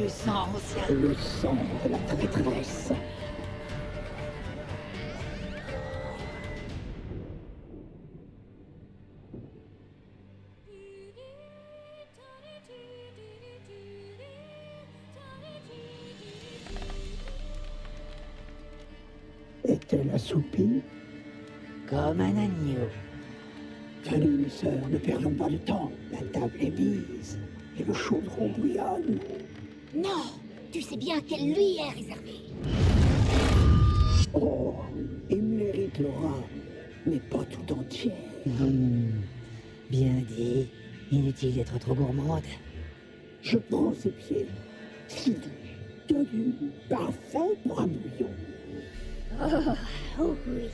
S7: Le sang ancien.
S8: Le sang de la traîtresse. Est-elle assoupie?
S7: Comme un agneau.
S8: Tenez, mes sœurs, ne perdons pas de temps. La table est mise et le chaudron bouillonne.
S2: Non, tu sais bien qu'elle lui est réservée.
S8: Oh, il mérite l'aura, mais pas tout entière.
S7: Bien dit. Inutile d'être trop gourmande.
S8: Je prends ses pieds. Si doux, tenu, parfait pour un bouillon.
S3: Oh oui,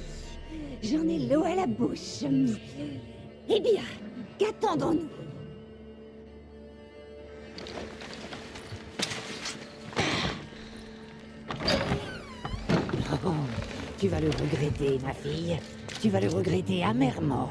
S3: j'en ai l'eau à la bouche. Eh bien, qu'attendons-nous?
S7: Tu vas le regretter, ma fille. Tu vas le regretter amèrement.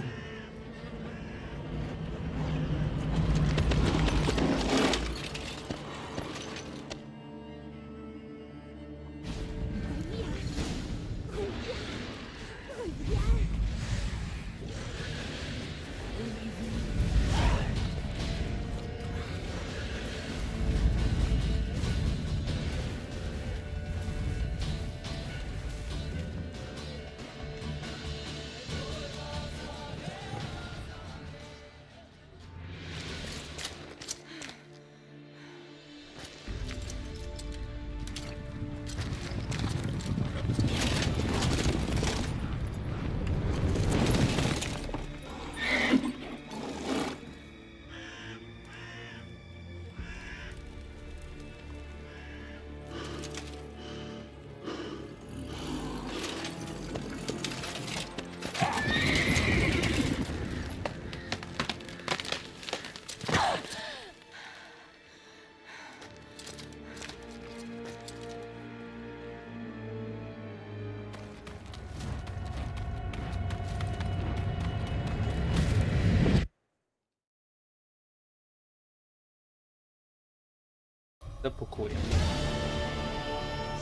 S1: Pour courir.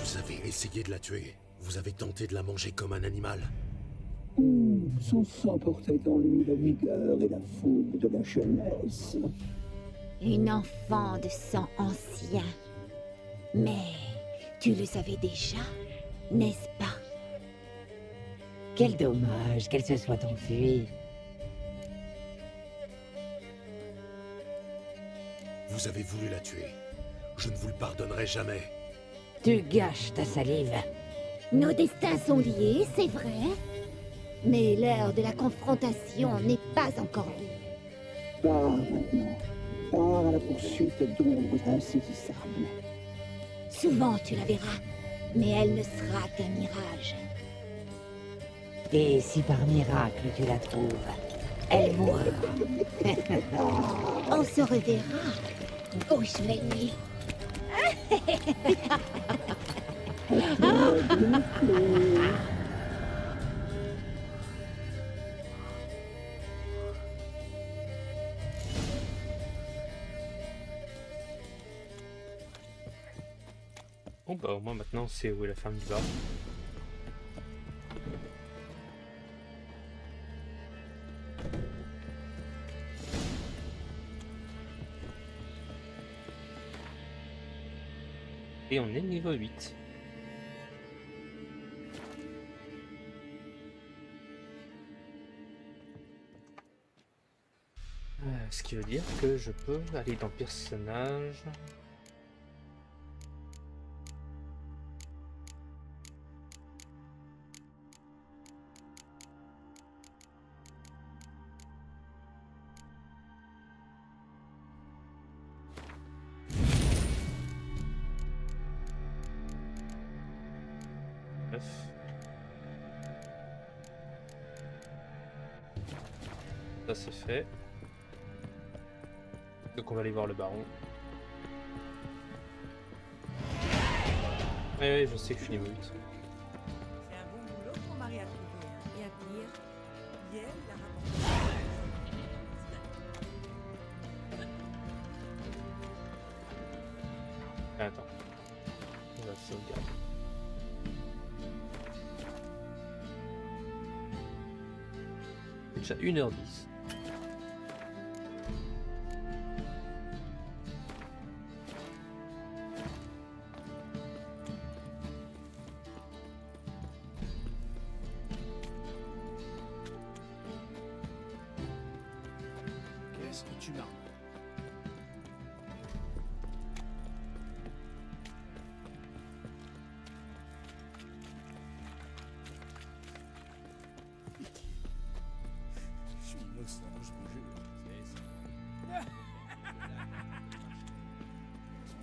S4: Vous avez essayé de la tuer. Vous avez tenté de la manger comme un animal.
S8: Son sang portait en lui la vigueur et la fougue de la jeunesse.
S3: Une enfant de sang ancien. Mais tu le savais déjà, n'est-ce pas?
S7: Quel dommage qu'elle se soit enfuie.
S4: Vous avez voulu la tuer. Je ne vous le pardonnerai jamais.
S7: Tu gâches ta salive.
S3: Nos destins sont liés, c'est vrai. Mais l'heure de la confrontation n'est pas encore venue.
S8: Pars maintenant. Pars à la poursuite d'ombres insaisissables.
S3: Souvent tu la verras, mais elle ne sera qu'un mirage.
S7: Et si par miracle tu la trouves, elle mourra.
S3: On se reverra. Bouche la nuit.
S1: Bon bah au moins maintenant on sait où est la femme du bar. Et on est niveau 8. Ce qui veut dire que je peux aller dans personnage. Ça c'est fait. Donc on va aller voir le baron. Oui, je sais que je suis niveau 8.
S9: C'est un bon boulot que mon mari a trouvé. Bien dire. Hier, il a rapporté.
S1: Attends. On va sauvegarder. C'est déjà 1h10.
S10: Qu'est-ce que tu m'as? Je suis innocent, je vous jure.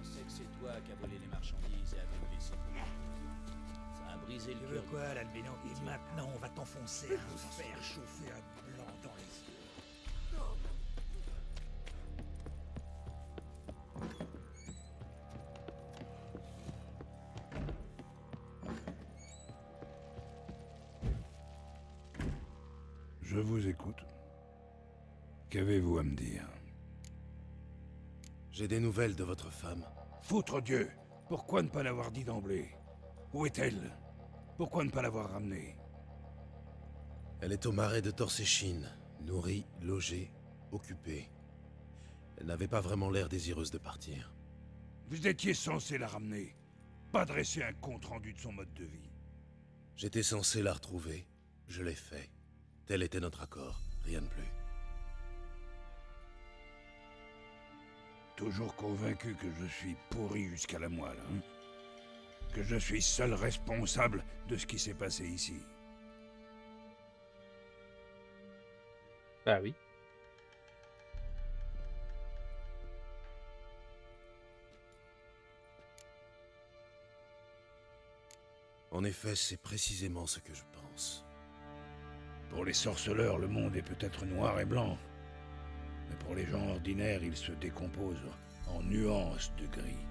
S16: On sait que c'est toi qui as volé les marchandises et aveuglé ses poules. Ça a brisé le
S11: Tu
S16: cœur.
S11: veux quoi, l'albino? Et maintenant, on va t'enfoncer un fer chauffé à blanc dans les yeux.
S13: Je vous écoute. Qu'avez-vous à me dire?
S4: J'ai des nouvelles de votre femme.
S13: Foutre Dieu! Pourquoi ne pas l'avoir dit d'emblée? Où est-elle? Pourquoi ne pas l'avoir ramenée?
S4: Elle est au marais de Torséchine, nourrie, logée, occupée. Elle n'avait pas vraiment l'air désireuse de partir.
S13: Vous étiez censé la ramener, pas dresser un compte-rendu de son mode de vie.
S4: J'étais censé la retrouver, je l'ai fait. Tel était notre accord, rien de plus.
S13: Toujours convaincu que je suis pourri jusqu'à la moelle, hein? Que je suis seul responsable de ce qui s'est passé ici.
S1: Bah oui.
S4: En effet, c'est précisément ce que je pense.
S13: Pour les sorceleurs, le monde est peut-être noir et blanc. Mais pour les gens ordinaires, il se décompose en nuances de gris.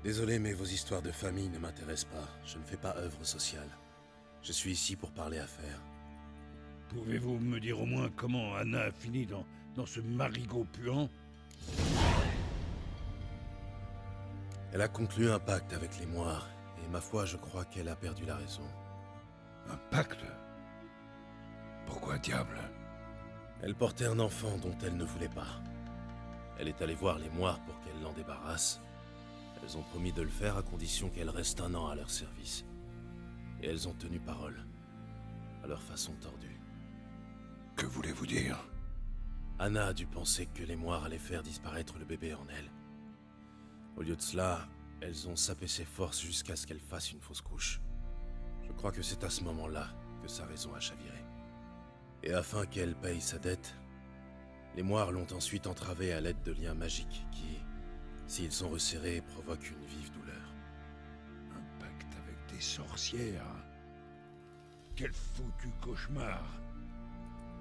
S4: Désolé, mais vos histoires de famille ne m'intéressent pas. Je ne fais pas œuvre sociale. Je suis ici pour parler affaires.
S13: Pouvez-vous me dire au moins comment Anna a fini dans ce marigot puant?
S4: Elle a conclu un pacte avec les Moires, et ma foi, je crois qu'elle a perdu la raison.
S13: Un pacte? Pourquoi diable?
S4: Elle portait un enfant dont elle ne voulait pas. Elle est allée voir les Moires pour qu'elle l'en débarrasse. Elles ont promis de le faire à condition qu'elle reste 1 an à leur service. Et elles ont tenu parole, à leur façon tordue.
S13: Que voulez-vous dire?
S4: Anna a dû penser que les Moires allaient faire disparaître le bébé en elle. Au lieu de cela, elles ont sapé ses forces jusqu'à ce qu'elle fasse une fausse couche. Je crois que c'est à ce moment-là que sa raison a chaviré. Et afin qu'elle paye sa dette, les Moires l'ont ensuite entravée à l'aide de liens magiques qui, s'ils sont resserrés, provoquent une vive douleur.
S13: Un pacte avec des sorcières? Quel foutu cauchemar!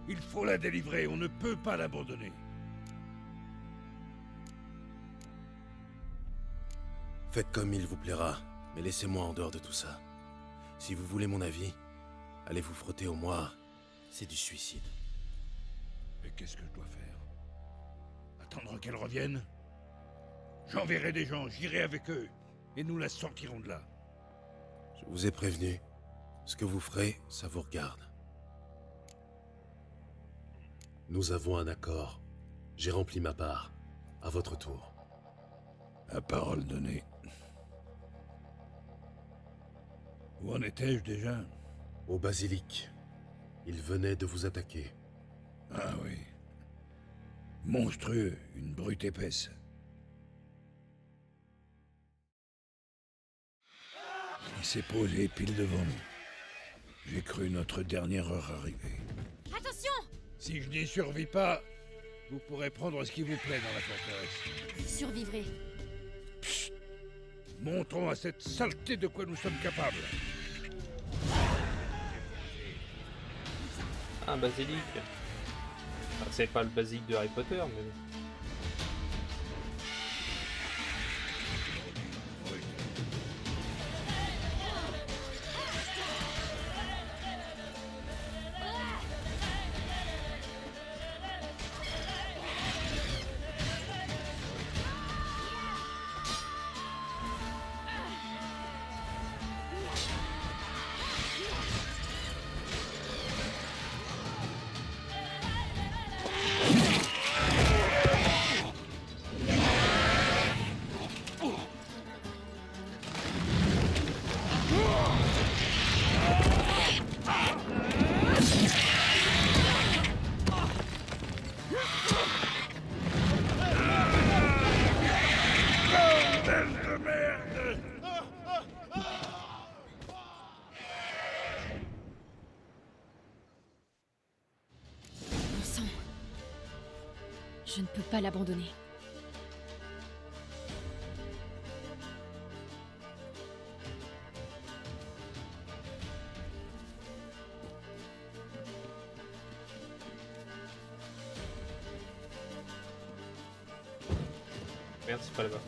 S13: Il faut la délivrer, on ne peut pas l'abandonner.
S4: Faites comme il vous plaira, mais laissez-moi en dehors de tout ça. Si vous voulez mon avis, allez vous frotter aux Moires. C'est du suicide.
S13: Et qu'est-ce que je dois faire? Attendre qu'elle revienne? J'enverrai des gens, j'irai avec eux, et nous la sortirons de là.
S4: Je vous ai prévenu. Ce que vous ferez, ça vous regarde. Nous avons un accord. J'ai rempli ma part. À votre tour.
S13: À parole donnée. Où en étais-je déjà?
S4: Au basilic. Il venait de vous attaquer.
S13: Ah oui. Monstrueux, une brute épaisse. Il s'est posé pile devant nous. J'ai cru notre dernière heure arriver.
S2: Attention!
S13: Si je n'y survis pas, vous pourrez prendre ce qui vous plaît dans la forteresse.
S2: Vous survivrez.
S13: Psst. Montrons à cette saleté de quoi nous sommes capables.
S1: Un basilic. Enfin, c'est pas le basilic de Harry Potter, mais...
S2: Je ne peux pas l'abandonner.
S1: Merde, c'est pas là-bas.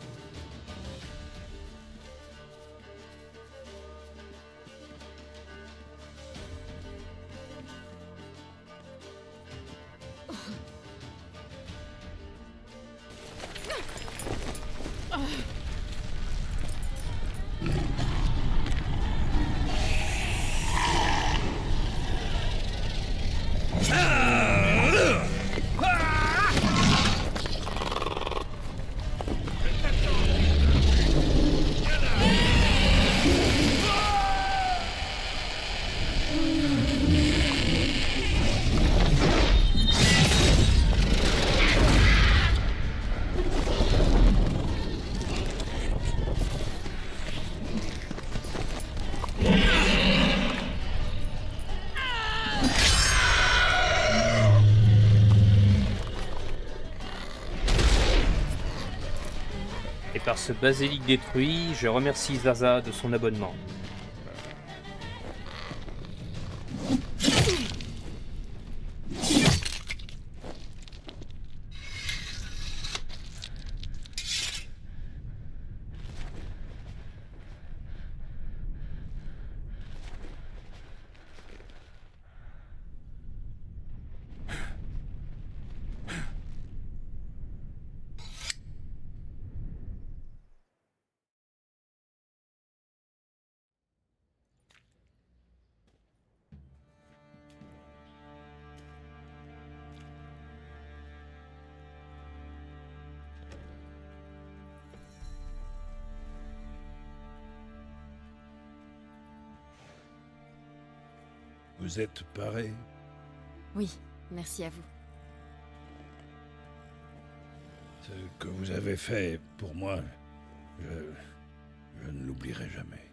S1: par ce basilic détruit, je remercie Zaza de son abonnement.
S12: Vous êtes paré?
S17: Oui, merci à vous.
S12: Ce que vous avez fait pour moi, je ne l'oublierai jamais.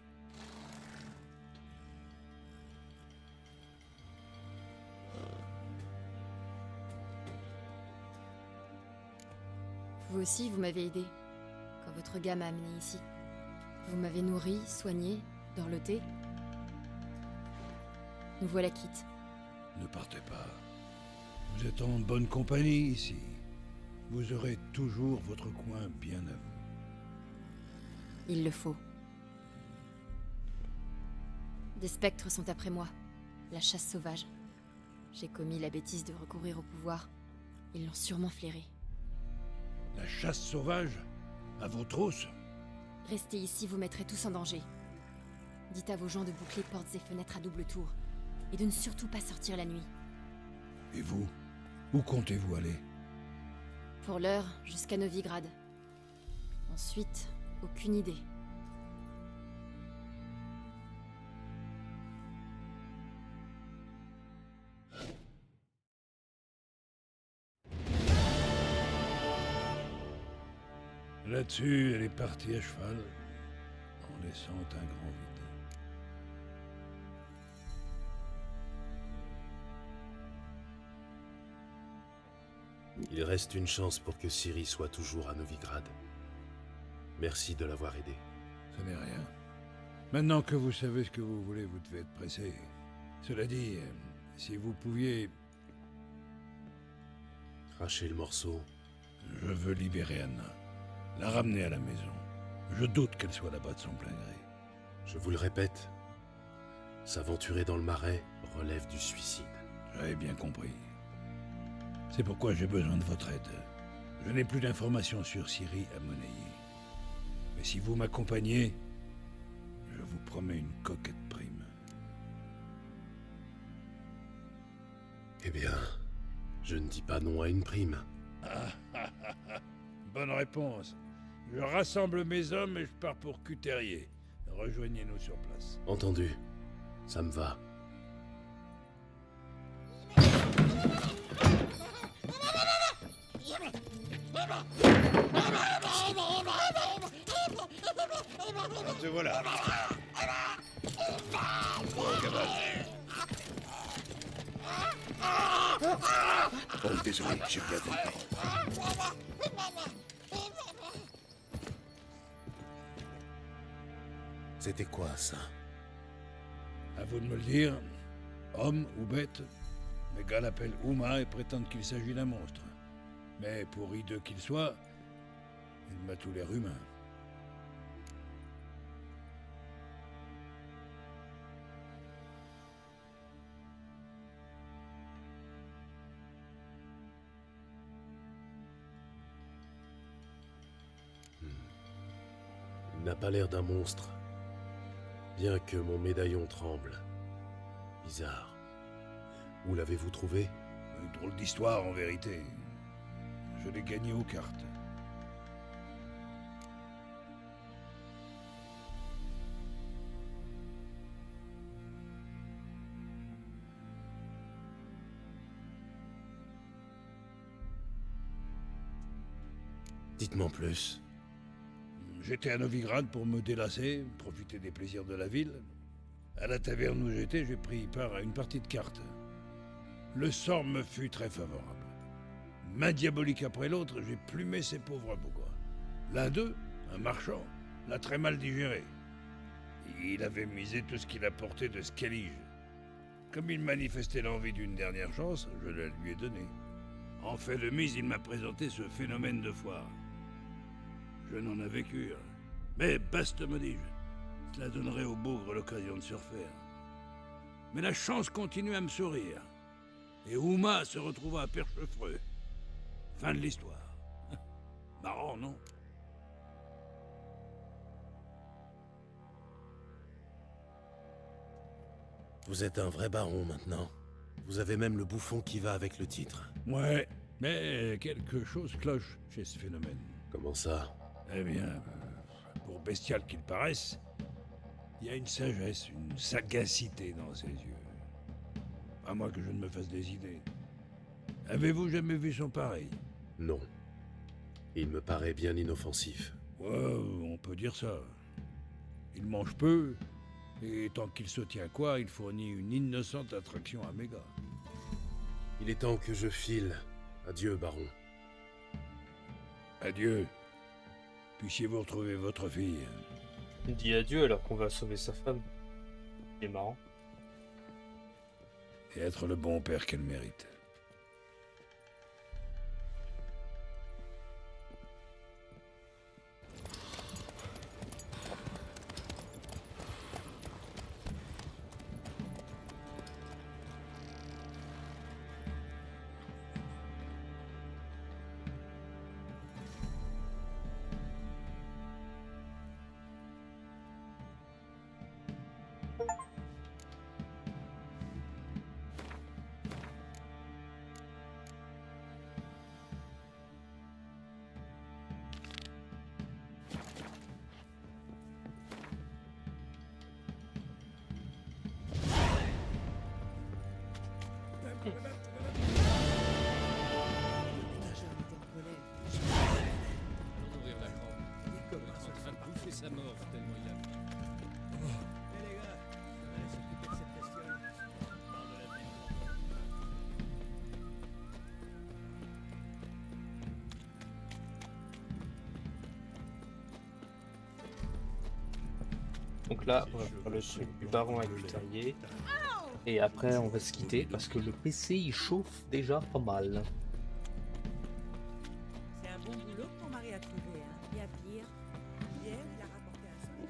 S17: Vous aussi, vous m'avez aidé quand votre gars m'a amené ici. Vous m'avez nourri, soigné, dorloté. Nous voilà quittes.
S12: Ne partez pas. Vous êtes en bonne compagnie ici. Vous aurez toujours votre coin bien à vous.
S17: Il le faut. Des spectres sont après moi. La chasse sauvage. J'ai commis la bêtise de recourir au pouvoir. Ils l'ont sûrement flairé.
S12: La chasse sauvage? À vos trousses?
S17: Restez ici, vous mettrez tous en danger. Dites à vos gens de boucler portes et fenêtres à double tour. Et de ne surtout pas sortir la nuit.
S12: Et vous? Où comptez-vous aller?
S17: Pour l'heure, jusqu'à Novigrad. Ensuite, aucune idée.
S12: Là-dessus, elle est partie à cheval, en laissant un grand vide.
S4: Il reste une chance pour que Ciri soit toujours à Novigrad. Merci de l'avoir aidé.
S12: Ce n'est rien. Maintenant que vous savez ce que vous voulez, vous devez être pressé. Cela dit, si vous pouviez...
S4: Cracher le morceau.
S12: Je veux libérer Anna. La ramener à la maison. Je doute qu'elle soit là-bas de son plein gré.
S4: Je vous le répète, s'aventurer dans le marais relève du suicide.
S12: J'avais bien compris. C'est pourquoi j'ai besoin de votre aide. Je n'ai plus d'informations sur Ciri à monnayer. Mais si vous m'accompagnez, je vous promets une coquette prime.
S4: Eh bien, je ne dis pas non à une prime.
S12: Bonne réponse. Je rassemble mes hommes et je pars pour Cuterrier. Rejoignez-nous sur place.
S4: Entendu. Ça me va.
S12: Te voilà.
S10: Oh, désolé, j'ai bien compris.
S4: C'était quoi, ça?
S12: À vous de me le dire. Homme ou bête, mes gars l'appellent Uma et prétendent qu'il s'agit d'un monstre. Mais pour hideux qu'il soit, il m'a tout l'air humain.
S4: Il n'a pas l'air d'un monstre. Bien que mon médaillon tremble. Bizarre. Où l'avez-vous trouvé?
S12: Une drôle d'histoire, en vérité. Je l'ai gagné aux cartes.
S4: Dites-moi en plus.
S12: J'étais à Novigrad pour me délasser, profiter des plaisirs de la ville. À la taverne où j'étais, j'ai pris part à une partie de cartes. Le sort me fut très favorable. Main diabolique après l'autre, j'ai plumé ces pauvres bourgeois. L'un d'eux,
S13: Un marchand l'a très mal digéré. Il avait misé tout ce qu'il apportait de Skellige. Comme il manifestait l'envie d'une dernière chance, je la lui ai donnée. En fait de mise, il m'a présenté ce phénomène de foire. Je n'en avais cure. Mais baste me dis-je, cela donnerait au bougre l'occasion de surfaire. Mais la chance continue à me sourire. Et Uma se retrouva à Perchefreux. Fin de l'histoire. Marrant, non?
S4: Vous êtes un vrai baron maintenant. Vous avez même le bouffon qui va avec le titre.
S13: Ouais, mais quelque chose cloche chez ce phénomène.
S4: Comment ça?
S13: Eh bien, pour bestial qu'il paraisse, il y a une sagesse, une sagacité dans ses yeux. À moins que je ne me fasse des idées. Avez-vous jamais vu son pareil?
S4: Non. Il me paraît bien inoffensif.
S13: Ouais, on peut dire ça. Il mange peu, et tant qu'il se tient quoi, il fournit une innocente attraction à mes gars.
S4: Il est temps que je file. Adieu, baron.
S13: Adieu. Puissiez-vous retrouver votre fille.
S1: Il dit adieu alors qu'on va sauver sa femme. C'est marrant.
S13: Et être le bon père qu'elle mérite.
S16: Sa mort, tellement il a...
S11: Les gars, on va s'occuper de cette bestiole.
S1: Donc là, on va faire le truc du baron avec le terrier. Et après, on va se quitter parce que le PC il chauffe déjà pas mal.
S9: C'est un bon boulot que mon mari a trouvé, hein. Il y a pire. Hier, il a rapporté un sauvage.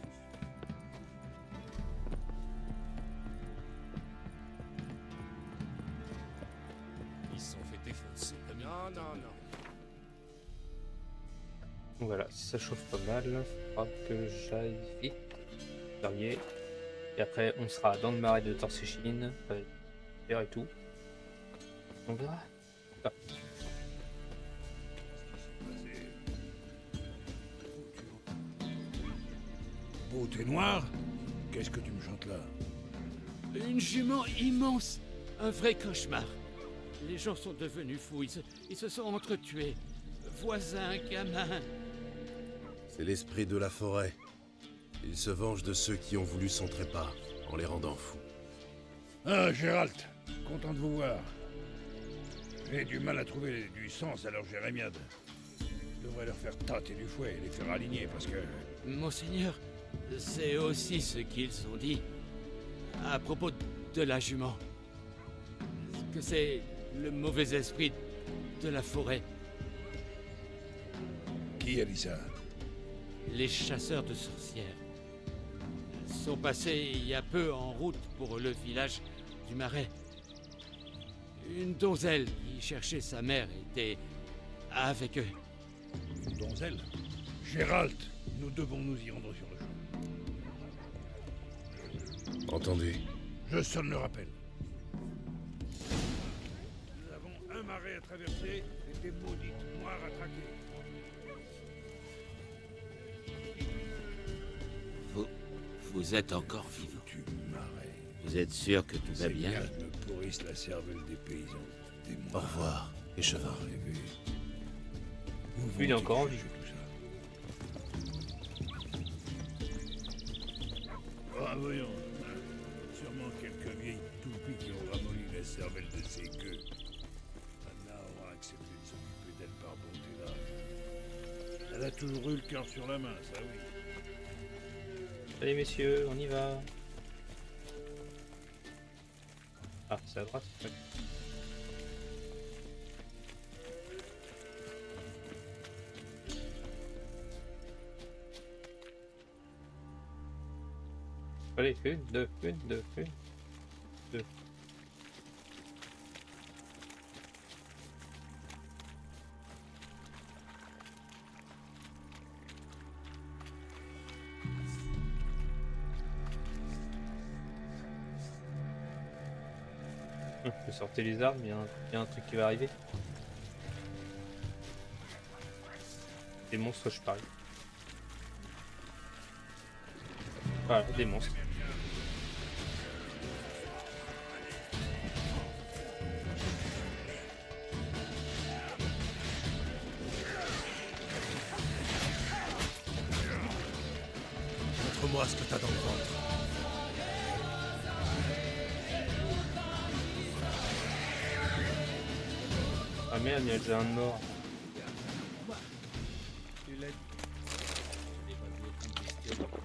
S16: Ils se sont fait défoncer.
S10: Non, non, non.
S1: Donc voilà, si ça chauffe pas mal, il faudra que j'aille vite. Terrier. Et après, on sera dans le marais de Torsichine, avec et tout. On verra. Ah.
S13: Beauté noire? Qu'est-ce que tu me chantes là?
S14: Une jument immense. Un vrai cauchemar. Les gens sont devenus fous. Ils se sont entretués. Voisins, gamins.
S4: C'est l'esprit de la forêt. Il se venge de ceux qui ont voulu son trépas, en les rendant fous.
S13: Ah, Gérald, content de vous voir. J'ai du mal à trouver du sens à leur jérémiade. Je devrais leur faire tâter du fouet et les faire aligner parce que...
S14: Monseigneur, c'est aussi ce qu'ils ont dit à propos de la jument. Que c'est le mauvais esprit de la forêt.
S13: Qui a dit ça?
S14: Les chasseurs de sorcières sont passés il y a peu en route pour le village du Marais. Une donzelle qui cherchait sa mère était avec eux.
S13: Une donzelle? Gérald, nous devons nous y rendre sur le champ.
S4: Entendu.
S13: Je sonne le rappel. Nous avons un marais à traverser et des maudites moires à traquer.
S14: Vous êtes encore vivant. Vous êtes sûr que tout va bien?
S13: Ces gaz me pourrissent la cervelle des paysans.
S4: Au revoir, échevin.
S1: Lui, il est encore en vie.
S13: Ah, voyons. Sûrement quelques vieilles toupies qui ont ramolli la cervelle de ses queues. Anna aura accepté de s'occuper d'elle par bonté d'âge. Elle a toujours eu le cœur sur la main, ça oui.
S1: Allez messieurs, on y va. Ah, c'est à droite. Ok. Allez, une, deux. Je peux sortir les armes, il y a un truc qui va arriver. Des monstres, je parie. Voilà, des monstres.
S4: Montre-moi ce que t'as dans le ventre.
S1: Ah merde, il y a déjà un de mort.
S16: Tu l'as dit. Je n'ai pas voulu contester le combat.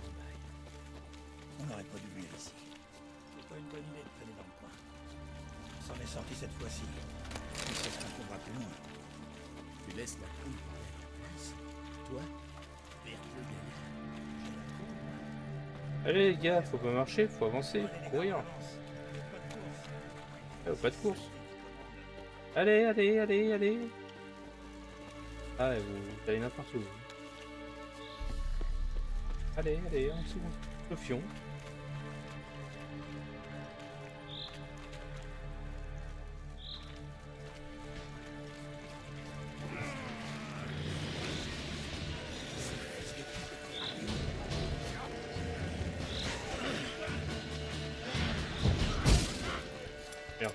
S10: On n'aurait pas dû venir ici. C'est pas une bonne idée de traîner dans le coin. On s'en est sorti cette fois-ci. On sait ce qu'on trouvera plus loin.
S16: Tu laisses la poule parler à la place. Toi, perdre le gagnant. J'ai la poule.
S1: Allez les gars, faut pas marcher, faut avancer, faut courir. Pas de course. Allez. Ah, vous allez n'importe où. Allez, en dessous. Le fion. Merde.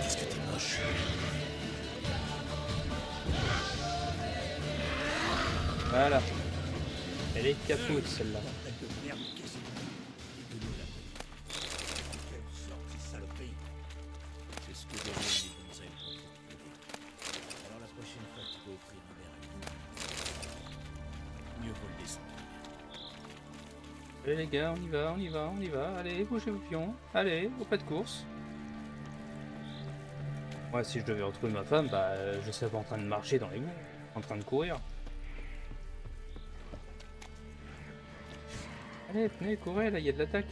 S4: Qu'est-ce que t'es moche.
S1: Voilà. Elle est capote celle-là.
S10: Merde, qu'est-ce que c'est? De l'eau là. Quelle sorte de saloperie.
S16: C'est ce que devrait les donzelles pour te. Alors la prochaine fois, tu peux offrir un verre à une. Mieux vaut le descendre.
S1: Allez les gars, on y va. Allez, bougez vos pions. Allez, au pas de course. Moi, si je devais retrouver ma femme, bah, je serais pas en train de marcher dans les bois, en train de courir. Allez, venez, courez, là, il y a de l'attaque.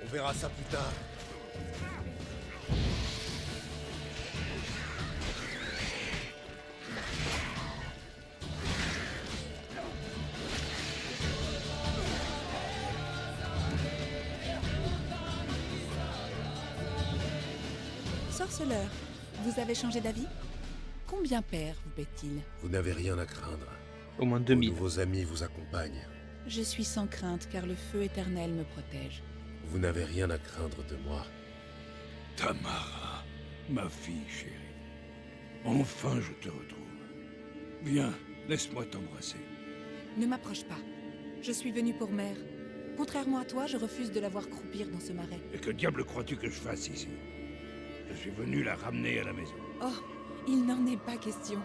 S4: On verra ça plus tard.
S9: Sorceleur, vous avez changé d'avis? Combien perd vous paie-t-il?
S4: Vous n'avez rien à craindre.
S1: Au moins 2000.
S4: Vos amis vous accompagnent.
S9: Je suis sans crainte car le feu éternel me protège.
S4: Vous n'avez rien à craindre de moi.
S13: Tamara, ma fille chérie. Enfin, je te retrouve. Viens, laisse-moi t'embrasser.
S9: Ne m'approche pas. Je suis venu pour mère. Contrairement à toi, je refuse de la voir croupir dans ce marais.
S13: Et que diable crois-tu que je fasse ici? Je suis venu la ramener à la maison.
S9: Oh, il n'en est pas question.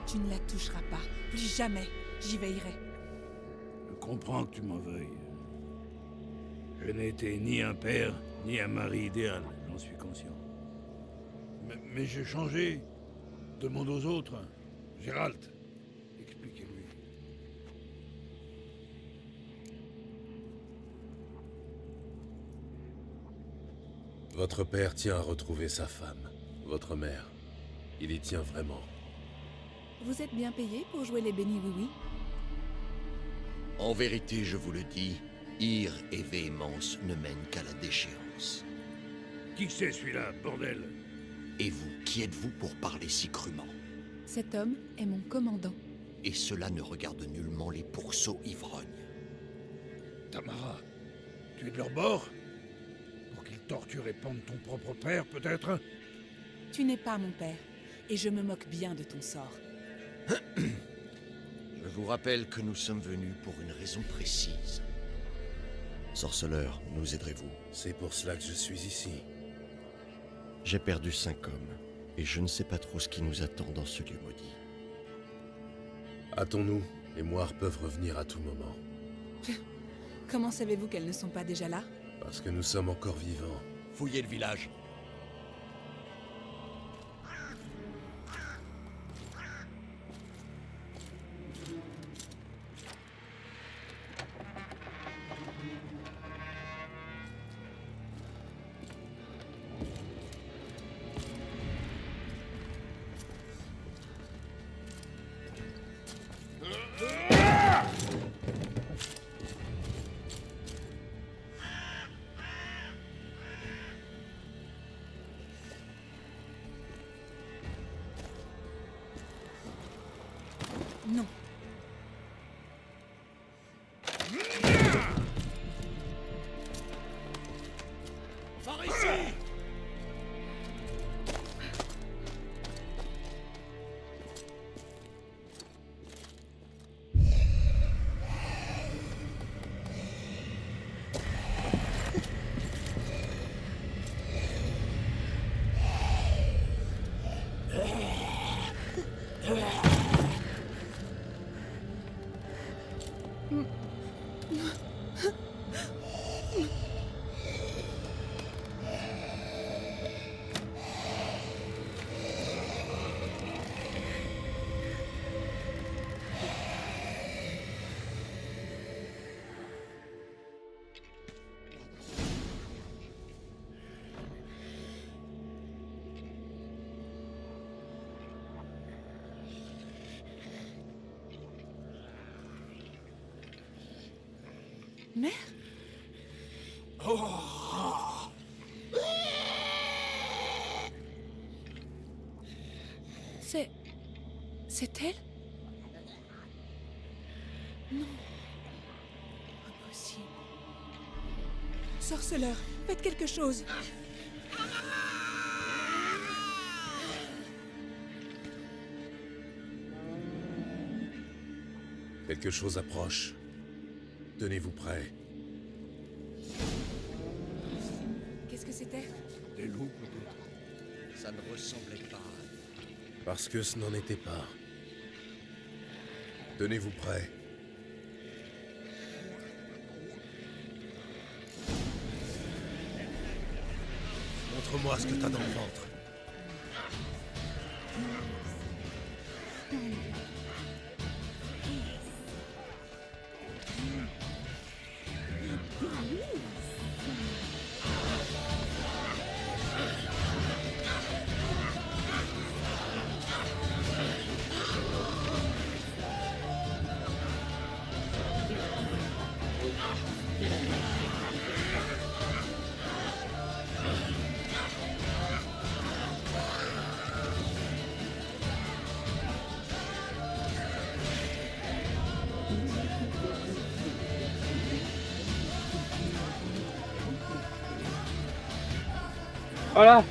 S9: Tu ne la toucheras pas. Plus jamais. J'y veillerai.
S13: Je comprends que tu m'en veuilles. Je n'ai été ni un père, ni un mari idéal, j'en suis conscient. Mais j'ai changé. Demande aux autres. Gérald, expliquez-lui.
S4: Votre père tient à retrouver sa femme, votre mère. Il y tient vraiment.
S9: Vous êtes bien payé pour jouer les bénis oui-oui?
S18: En vérité, je vous le dis, ire et véhémence ne mènent qu'à la déchéance.
S13: Qui c'est celui-là, bordel?
S18: Et vous, qui êtes-vous pour parler si crûment?
S9: Cet homme est mon commandant.
S18: Et cela ne regarde nullement les pourceaux ivrognes.
S12: Tamara, tu es de leur bord? Pour qu'ils torturent et pendent ton propre père, peut-être?
S9: Tu n'es pas mon père, et je me moque bien de ton sort.
S18: Je vous rappelle que nous sommes venus pour une raison précise. Sorceleur, nous aiderez-vous?
S4: C'est pour cela que je suis ici.
S18: J'ai perdu 5 hommes, et je ne sais pas trop ce qui nous attend dans ce lieu maudit.
S4: Hâtons-nous, les moires peuvent revenir à tout moment.
S9: Comment savez-vous qu'elles ne sont pas déjà là?
S4: Parce que nous sommes encore vivants.
S18: Fouillez le village.
S9: Non.
S10: Par ici!
S9: Mère? C'est elle? Non. Impossible. Sorceleur, faites quelque chose.
S4: Quelque chose approche. Tenez-vous prêts.
S9: Qu'est-ce que c'était?
S12: Des loups, peut-être?
S18: Ça ne ressemblait pas.
S4: Parce que ce n'en était pas. Tenez-vous prêts. Montre-moi ce que t'as dans le ventre.
S1: Voilà.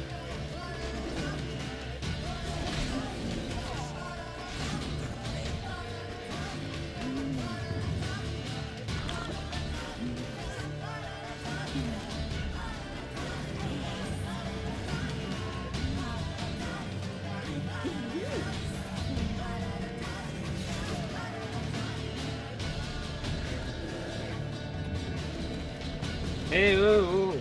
S1: Eh oh.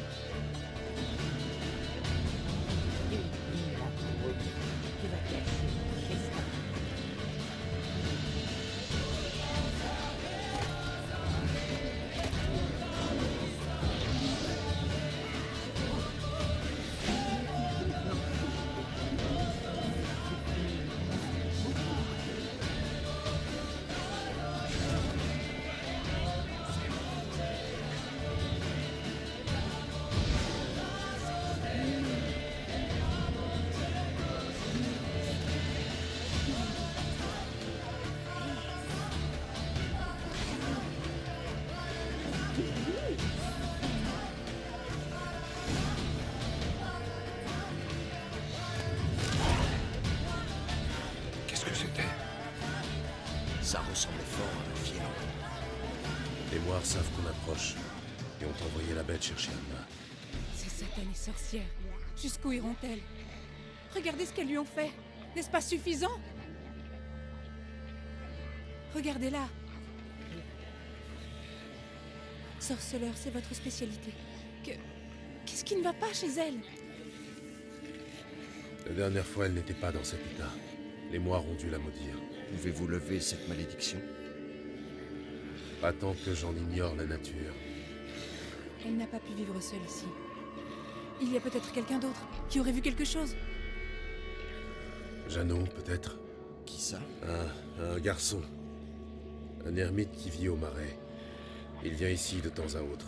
S12: Qu'est-ce que c'était?
S18: Ça ressemblait fort à un filon.
S4: Les Moires savent qu'on approche et ont envoyé la bête chercher Anna.
S9: Ces satanées sorcières, jusqu'où iront-elles? Regardez ce qu'elles lui ont fait. N'est-ce pas suffisant? Regardez-la. Sorceleur, c'est votre spécialité. Qu'est-ce qui ne va pas chez elle?
S4: La dernière fois, elle n'était pas dans cet état. Les Moires ont dû la maudire.
S18: Pouvez-vous lever cette malédiction?
S4: Pas tant que j'en ignore la nature.
S9: Elle n'a pas pu vivre seule ici. Il y a peut-être quelqu'un d'autre qui aurait vu quelque chose.
S4: Jeannot, peut-être?
S18: Qui ça?
S4: Un garçon. Un ermite qui vit au marais. Il vient ici de temps à autre.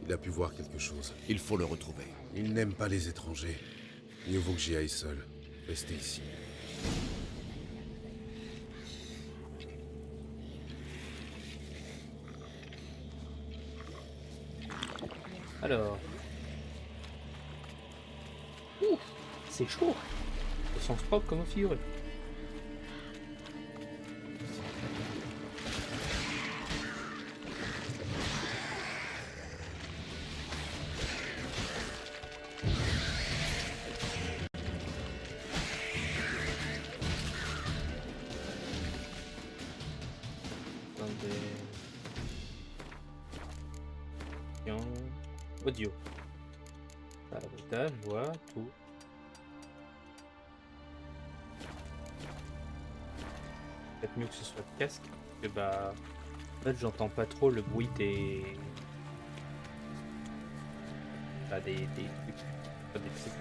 S4: Il a pu voir quelque chose.
S18: Il faut le retrouver.
S4: Il n'aime pas les étrangers. Mieux vaut que j'y aille seul. Restez ici.
S1: Alors. Ouh, c'est chaud. Au sens propre comme au figuré. Audio. Sabotage, voix, tout. Peut-être mieux que ce soit le casque. Parce que bah. En fait, j'entends pas trop le bruit des. Bah, des trucs. Pas des trucs.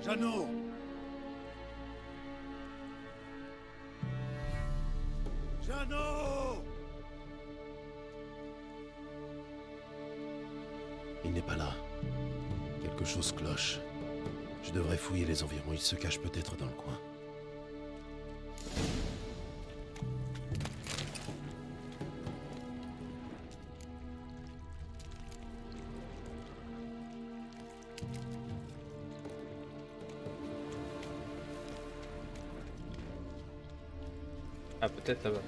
S10: Jeannot! Jeannot!
S4: Il n'est pas là. Quelque chose cloche. Je devrais fouiller les environs. Il se cache peut-être dans le coin.
S1: Ah, peut-être là-bas.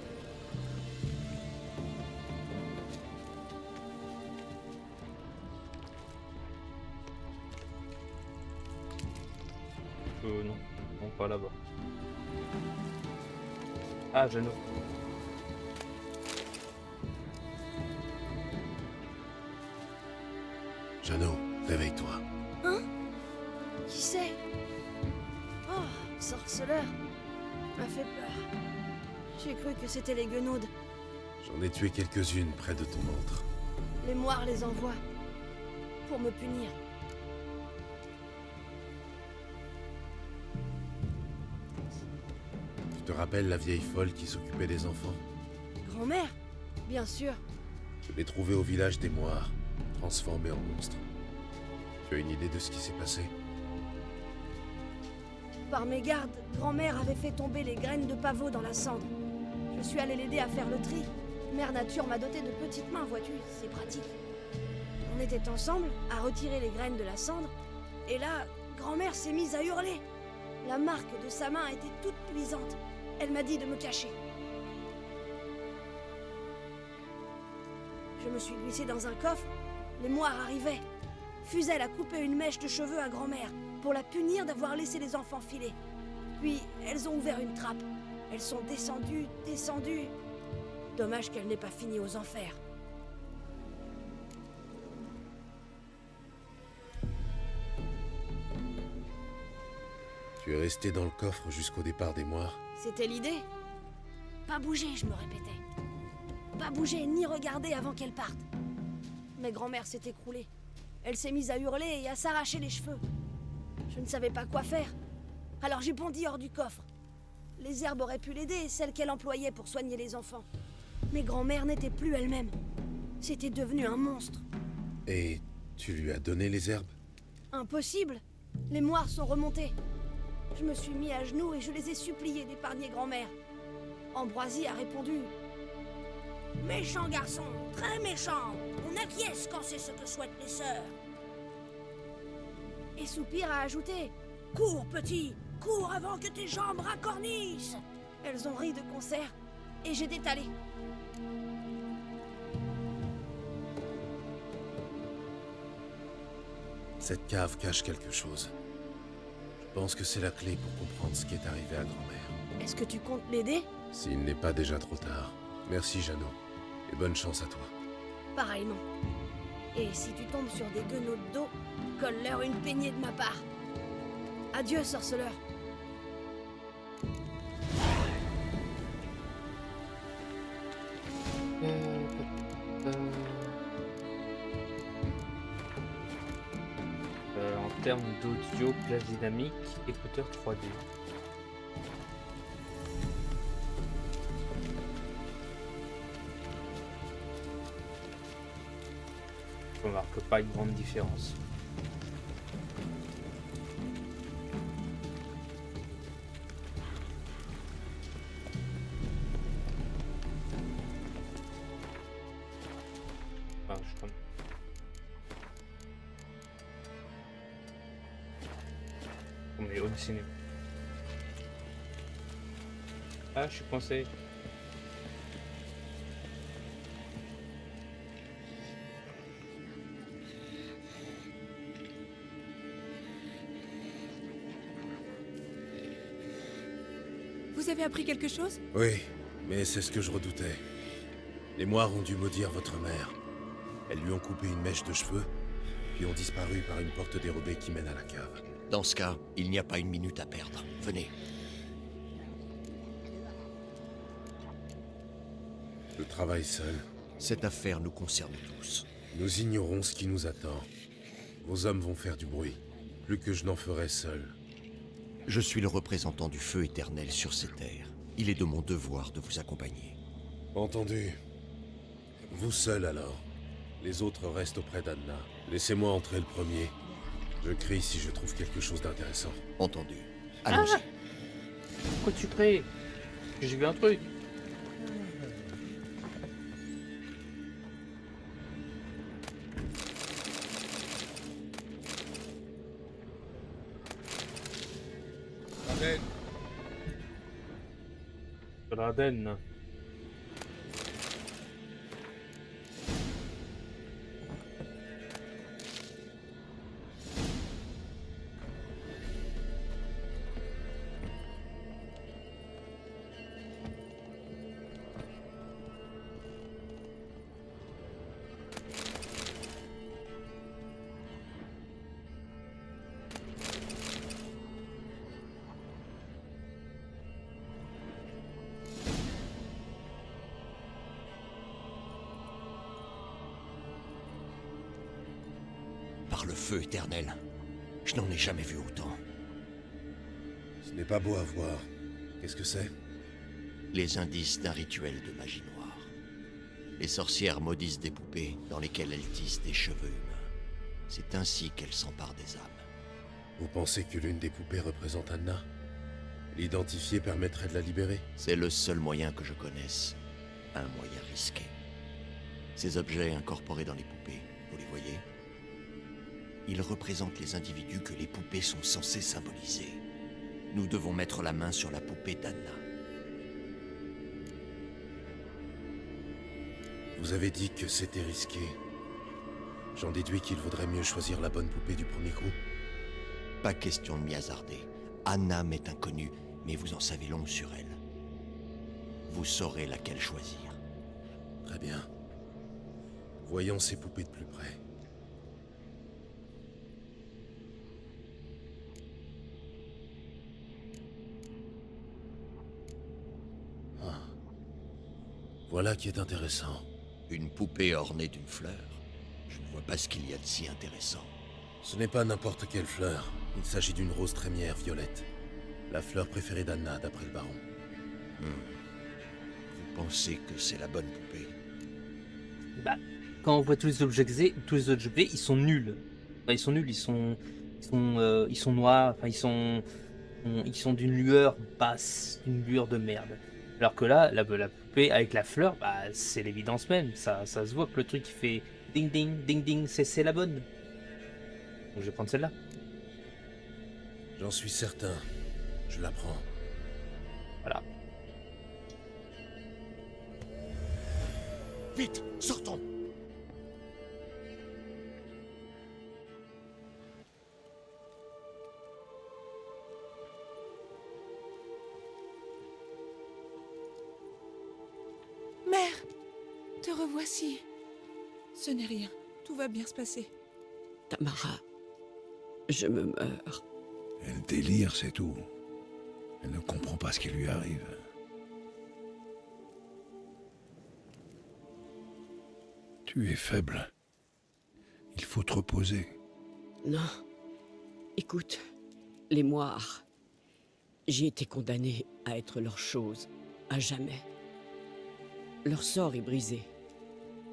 S1: Non, non, pas là-bas. Ah, Jeannot.
S4: Jeannot, réveille-toi.
S6: Hein? Qui c'est? Oh, sorceleur. M'a fait peur. J'ai cru que c'était les guenaudes.
S4: J'en ai tué quelques-unes près de ton ventre.
S6: Les moires les envoient. Pour me punir.
S4: Tu te rappelles la vieille folle qui s'occupait des enfants?
S6: Grand-mère? Bien sûr.
S4: Je l'ai trouvée au village des Moires, transformée en monstre. Tu as une idée de ce qui s'est passé?
S6: Par mégarde, grand-mère avait fait tomber les graines de pavot dans la cendre. Je suis allée l'aider à faire le tri. Mère Nature m'a doté de petites mains, vois-tu, c'est pratique. On était ensemble à retirer les graines de la cendre, et là, grand-mère s'est mise à hurler. La marque de sa main était toute luisante. Elle m'a dit de me cacher. Je me suis glissée dans un coffre, les moires arrivaient. Fuzel a coupé une mèche de cheveux à grand-mère pour la punir d'avoir laissé les enfants filer. Puis, elles ont ouvert une trappe. Elles sont descendues, descendues. Dommage qu'elle n'ait pas fini aux enfers.
S4: Tu es resté dans le coffre jusqu'au départ des moires?
S6: C'était l'idée. Pas bouger, je me répétais. Pas bouger ni regarder avant qu'elle parte. Mais grand-mère s'est écroulée. Elle s'est mise à hurler et à s'arracher les cheveux. Je ne savais pas quoi faire. Alors j'ai bondi hors du coffre. Les herbes auraient pu l'aider, celles qu'elle employait pour soigner les enfants. Mais grand-mère n'était plus elle-même. C'était devenu un monstre.
S4: Et tu lui as donné les herbes?
S6: Impossible. Les moires sont remontées. Je me suis mis à genoux et je les ai suppliés d'épargner grand-mère. Ambroisie a répondu. Méchant garçon, très méchant. On acquiesce quand c'est ce que souhaitent les sœurs. Et Soupir a ajouté. Cours, petit, cours avant que tes jambes racornissent. Elles ont ri de concert et j'ai détalé.
S4: Cette cave cache quelque chose. Je pense que c'est la clé pour comprendre ce qui est arrivé à grand-mère.
S6: Est-ce que tu comptes l'aider?
S4: S'il n'est pas déjà trop tard. Merci, Jeannot. Et bonne chance à toi.
S6: Pareillement. Et si tu tombes sur des guenaudes d'eau, colle-leur une peignée de ma part. Adieu, sorceleur.
S1: En termes d'audio, place dynamique, écouteur 3D. On remarque pas une grande différence. Enfin, je crois. On est au cinéma. Ah, je suis coincé.
S9: Vous avez appris quelque chose?
S4: Oui, mais c'est ce que je redoutais. Les moires ont dû maudire votre mère. Elles lui ont coupé une mèche de cheveux, puis ont disparu par une porte dérobée qui mène à la cave.
S18: Dans ce cas, il n'y a pas une minute à perdre. Venez.
S4: Je travaille seul.
S18: Cette affaire nous concerne tous.
S4: Nous ignorons ce qui nous attend. Vos hommes vont faire du bruit. Plus que je n'en ferai seul.
S18: Je suis le représentant du feu éternel sur ces terres. Il est de mon devoir de vous accompagner.
S4: Entendu. Vous seul alors. Les autres restent auprès d'Anna. Laissez-moi entrer le premier. Je crie si je trouve quelque chose d'intéressant.
S18: Entendu. Allons-y.
S1: Pourquoi tu cries? J'ai vu un truc. Raden.
S18: Par le feu éternel, je n'en ai jamais vu autant.
S4: Ce n'est pas beau à voir. Qu'est-ce que c'est?
S18: Les indices d'un rituel de magie noire. Les sorcières maudissent des poupées dans lesquelles elles tissent des cheveux humains. C'est ainsi qu'elles s'emparent des âmes.
S4: Vous pensez que l'une des poupées représente Anna? L'identifier permettrait de la libérer?
S18: C'est le seul moyen que je connaisse. Un moyen risqué. Ces objets incorporés dans les poupées, vous les voyez? Ils représentent les individus que les poupées sont censées symboliser. Nous devons mettre la main sur la poupée d'Anna.
S4: Vous avez dit que c'était risqué. J'en déduis qu'il vaudrait mieux choisir la bonne poupée du premier coup.
S18: Pas question de m'y hasarder. Anna m'est inconnue, mais vous en savez long sur elle. Vous saurez laquelle choisir.
S4: Très bien. Voyons ces poupées de plus près. Ah. Voilà qui est intéressant.
S18: Une poupée ornée d'une fleur. Je ne vois pas ce qu'il y a de si intéressant.
S4: Ce n'est pas n'importe quelle fleur. Il s'agit d'une rose trémière violette. La fleur préférée d'Anna, d'après le baron.
S18: Vous pensez que c'est la bonne poupée?
S1: Bah, quand on voit tous les objets, ils sont nuls. Enfin, ils sont nuls, ils sont noirs, enfin, ils sont d'une lueur basse, d'une lueur de merde. Alors que là, la poupée avec la fleur, bah, c'est l'évidence même. Ça se voit que le truc qui fait ding ding, ding ding, c'est la bonne. Donc je vais prendre celle-là.
S4: J'en suis certain. Je la prends.
S1: Voilà.
S18: Vite, sortons!
S9: Mère, te revoici. Ce n'est rien. Tout va bien se passer.
S5: Tamara, je me meurs.
S12: Elle délire, c'est tout. Elle ne comprend pas ce qui lui arrive. Tu es faible. Il faut te reposer.
S5: Non. Écoute, les moires. J'ai été condamné à être leur chose, à jamais. Leur sort est brisé.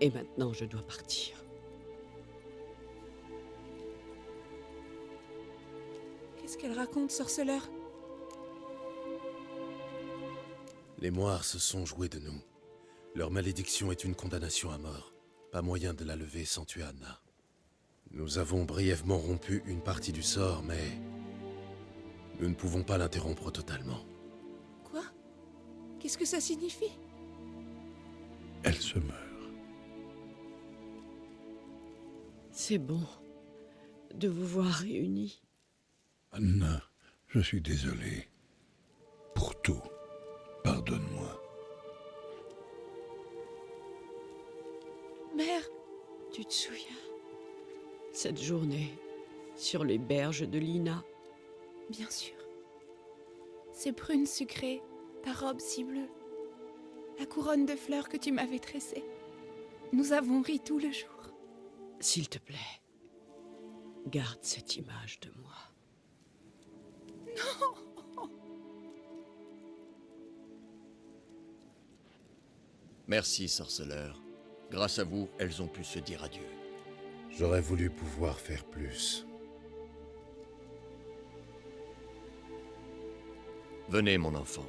S5: Et maintenant, je dois partir.
S9: Qu'est-ce qu'elle raconte, sorceleur?
S4: Les moires se sont joués de nous. Leur malédiction est une condamnation à mort. Pas moyen de la lever sans tuer Anna. Nous avons brièvement rompu une partie du sort, mais nous ne pouvons pas l'interrompre totalement.
S9: Quoi? Qu'est-ce que ça signifie?
S12: Elle se meurt.
S5: C'est bon de vous voir réunis.
S12: Anna, je suis désolé. Pour tout. Pardonne-moi.
S9: Mère,
S5: tu te souviens? Cette journée, sur les berges de Lina.
S9: Bien sûr. Ces prunes sucrées, ta robe si bleue, la couronne de fleurs que tu m'avais tressée. Nous avons ri tout le jour.
S5: S'il te plaît, garde cette image de moi.
S9: Non!
S18: Merci, sorceleur. Grâce à vous, elles ont pu se dire adieu.
S4: J'aurais voulu pouvoir faire plus.
S18: Venez, mon enfant.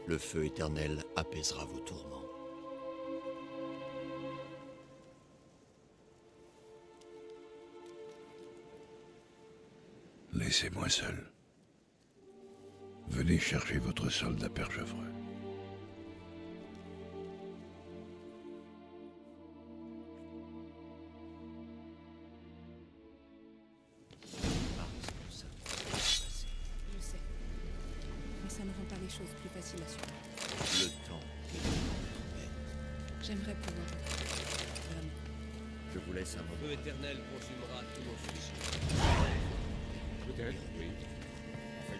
S18: Le feu éternel apaisera vos tourments.
S12: Laissez-moi seul. Venez chercher votre soldat Perchevreux.
S9: Je sais. Mais ça ne rend pas les choses plus faciles à suivre.
S18: Le temps est notre maître.
S9: J'aimerais pouvoir. Vraiment.
S18: Je vous laisse un moment.
S19: Le feu éternel consumera tous nos péchés. Peut-être, oui. Enfin,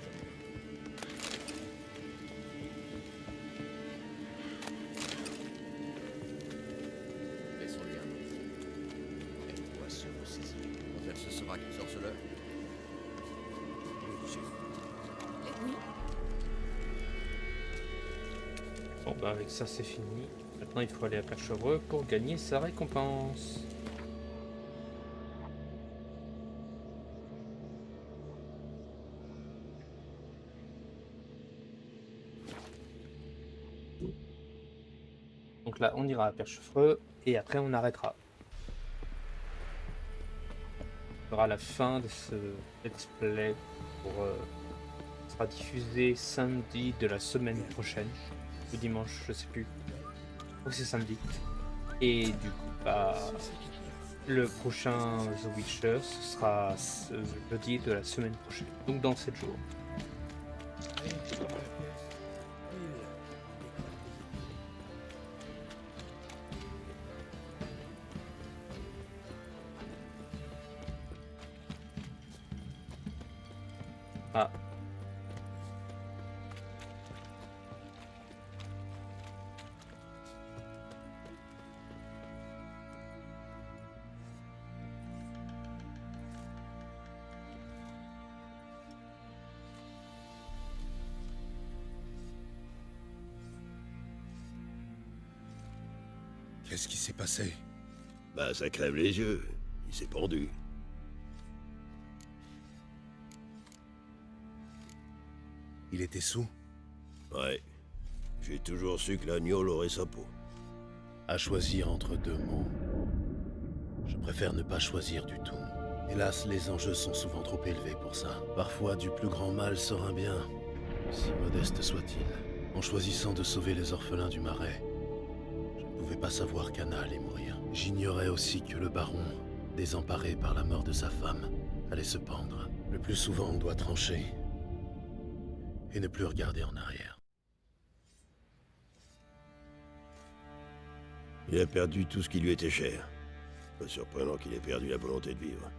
S18: Laissons-lui un autre. Elle doit se ressaisir. Quand elle se sera qu'une sorceleur.
S9: Oui.
S1: Bon bah avec ça c'est fini. Maintenant il faut aller à Perchevreux pour gagner sa récompense. Donc là on ira à Perchevreux et après on arrêtera. On fera la fin de ce let's play sera diffusé samedi de la semaine prochaine ou dimanche, je sais plus. Je crois que c'est samedi. Et du coup, bah, le prochain The Witcher, ce sera ce jeudi de la semaine prochaine, donc dans 7 jours. Ah.
S4: Qu'est-ce qui s'est passé?
S20: Bah, ça crève les yeux. Il s'est pendu.
S4: Il était sous?
S20: Ouais. J'ai toujours su que l'agneau aurait sa peau.
S4: À choisir entre deux mots, je préfère ne pas choisir du tout. Hélas, les enjeux sont souvent trop élevés pour ça. Parfois, du plus grand mal sort un bien, si modeste soit-il. En choisissant de sauver les orphelins du Marais, je ne pouvais pas savoir qu'Anna allait mourir. J'ignorais aussi que le baron, désemparé par la mort de sa femme, allait se pendre. Le plus souvent, on doit trancher et ne plus regarder en arrière.
S20: Il a perdu tout ce qui lui était cher. Pas surprenant qu'il ait perdu la volonté de vivre.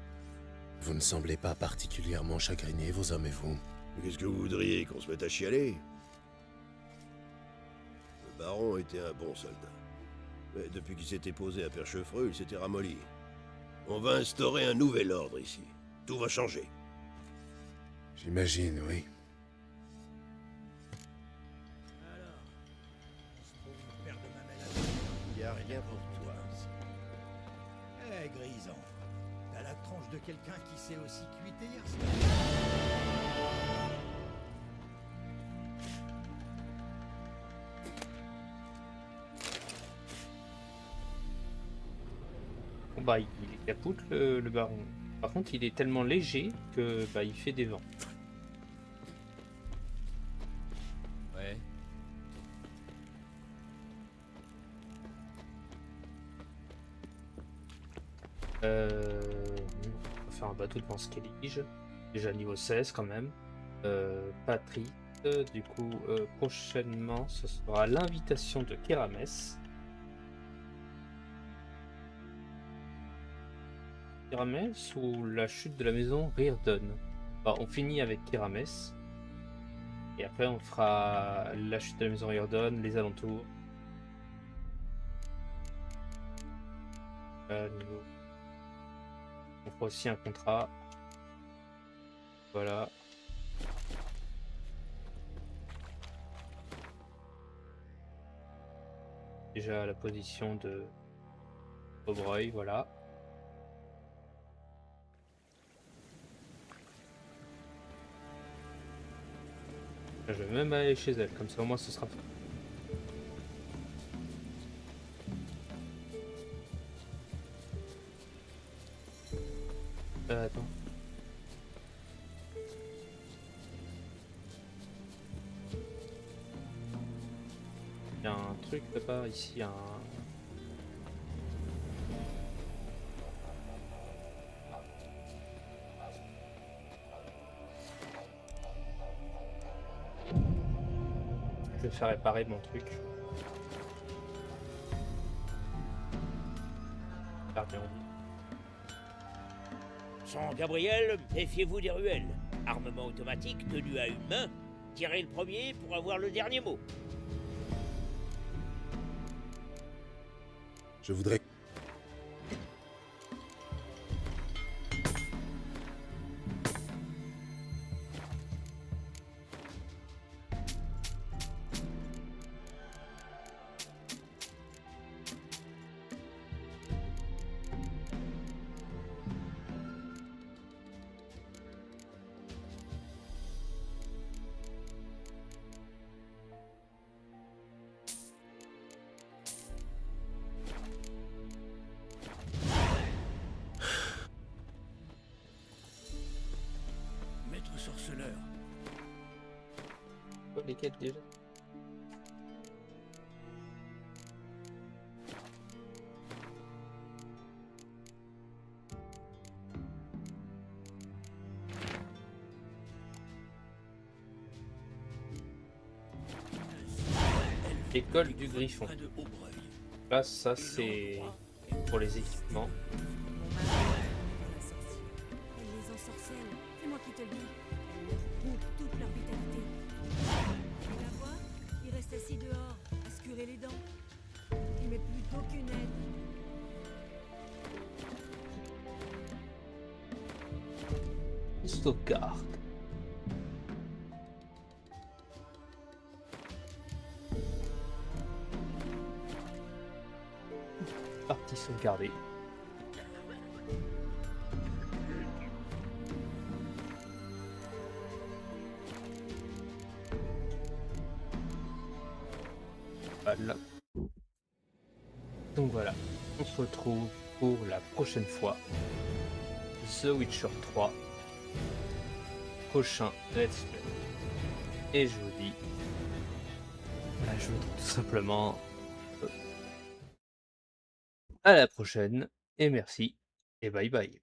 S4: Vous ne semblez pas particulièrement chagrinés, vos hommes et vous.
S20: Qu'est-ce que vous voudriez, qu'on se mette à chialer? Le baron était un bon soldat. Mais depuis qu'il s'était posé à Perchefreux, il s'était ramolli. On va instaurer un nouvel ordre ici. Tout va changer.
S4: J'imagine, oui.
S10: Il n'y a rien pour toi. Eh, Grisant, t'as la tronche de quelqu'un qui s'est aussi cuité hier soir.
S1: Bon, bah, il est capoute le baron. Par contre, il est tellement léger que bah, il fait des vents.
S19: Ouais.
S1: On va faire un bateau de lance-calige. Déjà niveau 16 quand même. Patrick. Du coup, prochainement, ce sera l'invitation de Kéramès. Kéramès ou la chute de la maison Riordan. Bah, on finit avec Kéramès. Et après, on fera la chute de la maison Riordan, les alentours. Niveau... On fera aussi un contrat. Voilà. Déjà la position de Aubreuil, voilà. Je vais même aller chez elle, comme ça au moins ce sera fait. Attends. Il y a un truc là-bas, ici, un... Je vais faire réparer mon truc. Faire bien.
S21: Sans Gabriel, méfiez-vous des ruelles. Armement automatique tenu à une main. Tirez le premier pour avoir le dernier mot.
S4: Je voudrais...
S10: Maître sorceleur.
S1: Lesquels déjà? École du Griffon. Là, ça c'est pour les équipements.
S3: Elle les ensorcelle, c'est moi qui te le dis. Elle leur coupe toute leur vitalité. Tu la vois? Il reste assis dehors, à se curer les dents. Il met plutôt qu'une aide.
S1: Stockard. Parties sauvegardées. Voilà. Donc voilà, on se retrouve pour la prochaine fois. The Witcher 3. Prochain Let's Play. Et je vous dis, je vous dis tout simplement à la prochaine et merci et bye bye.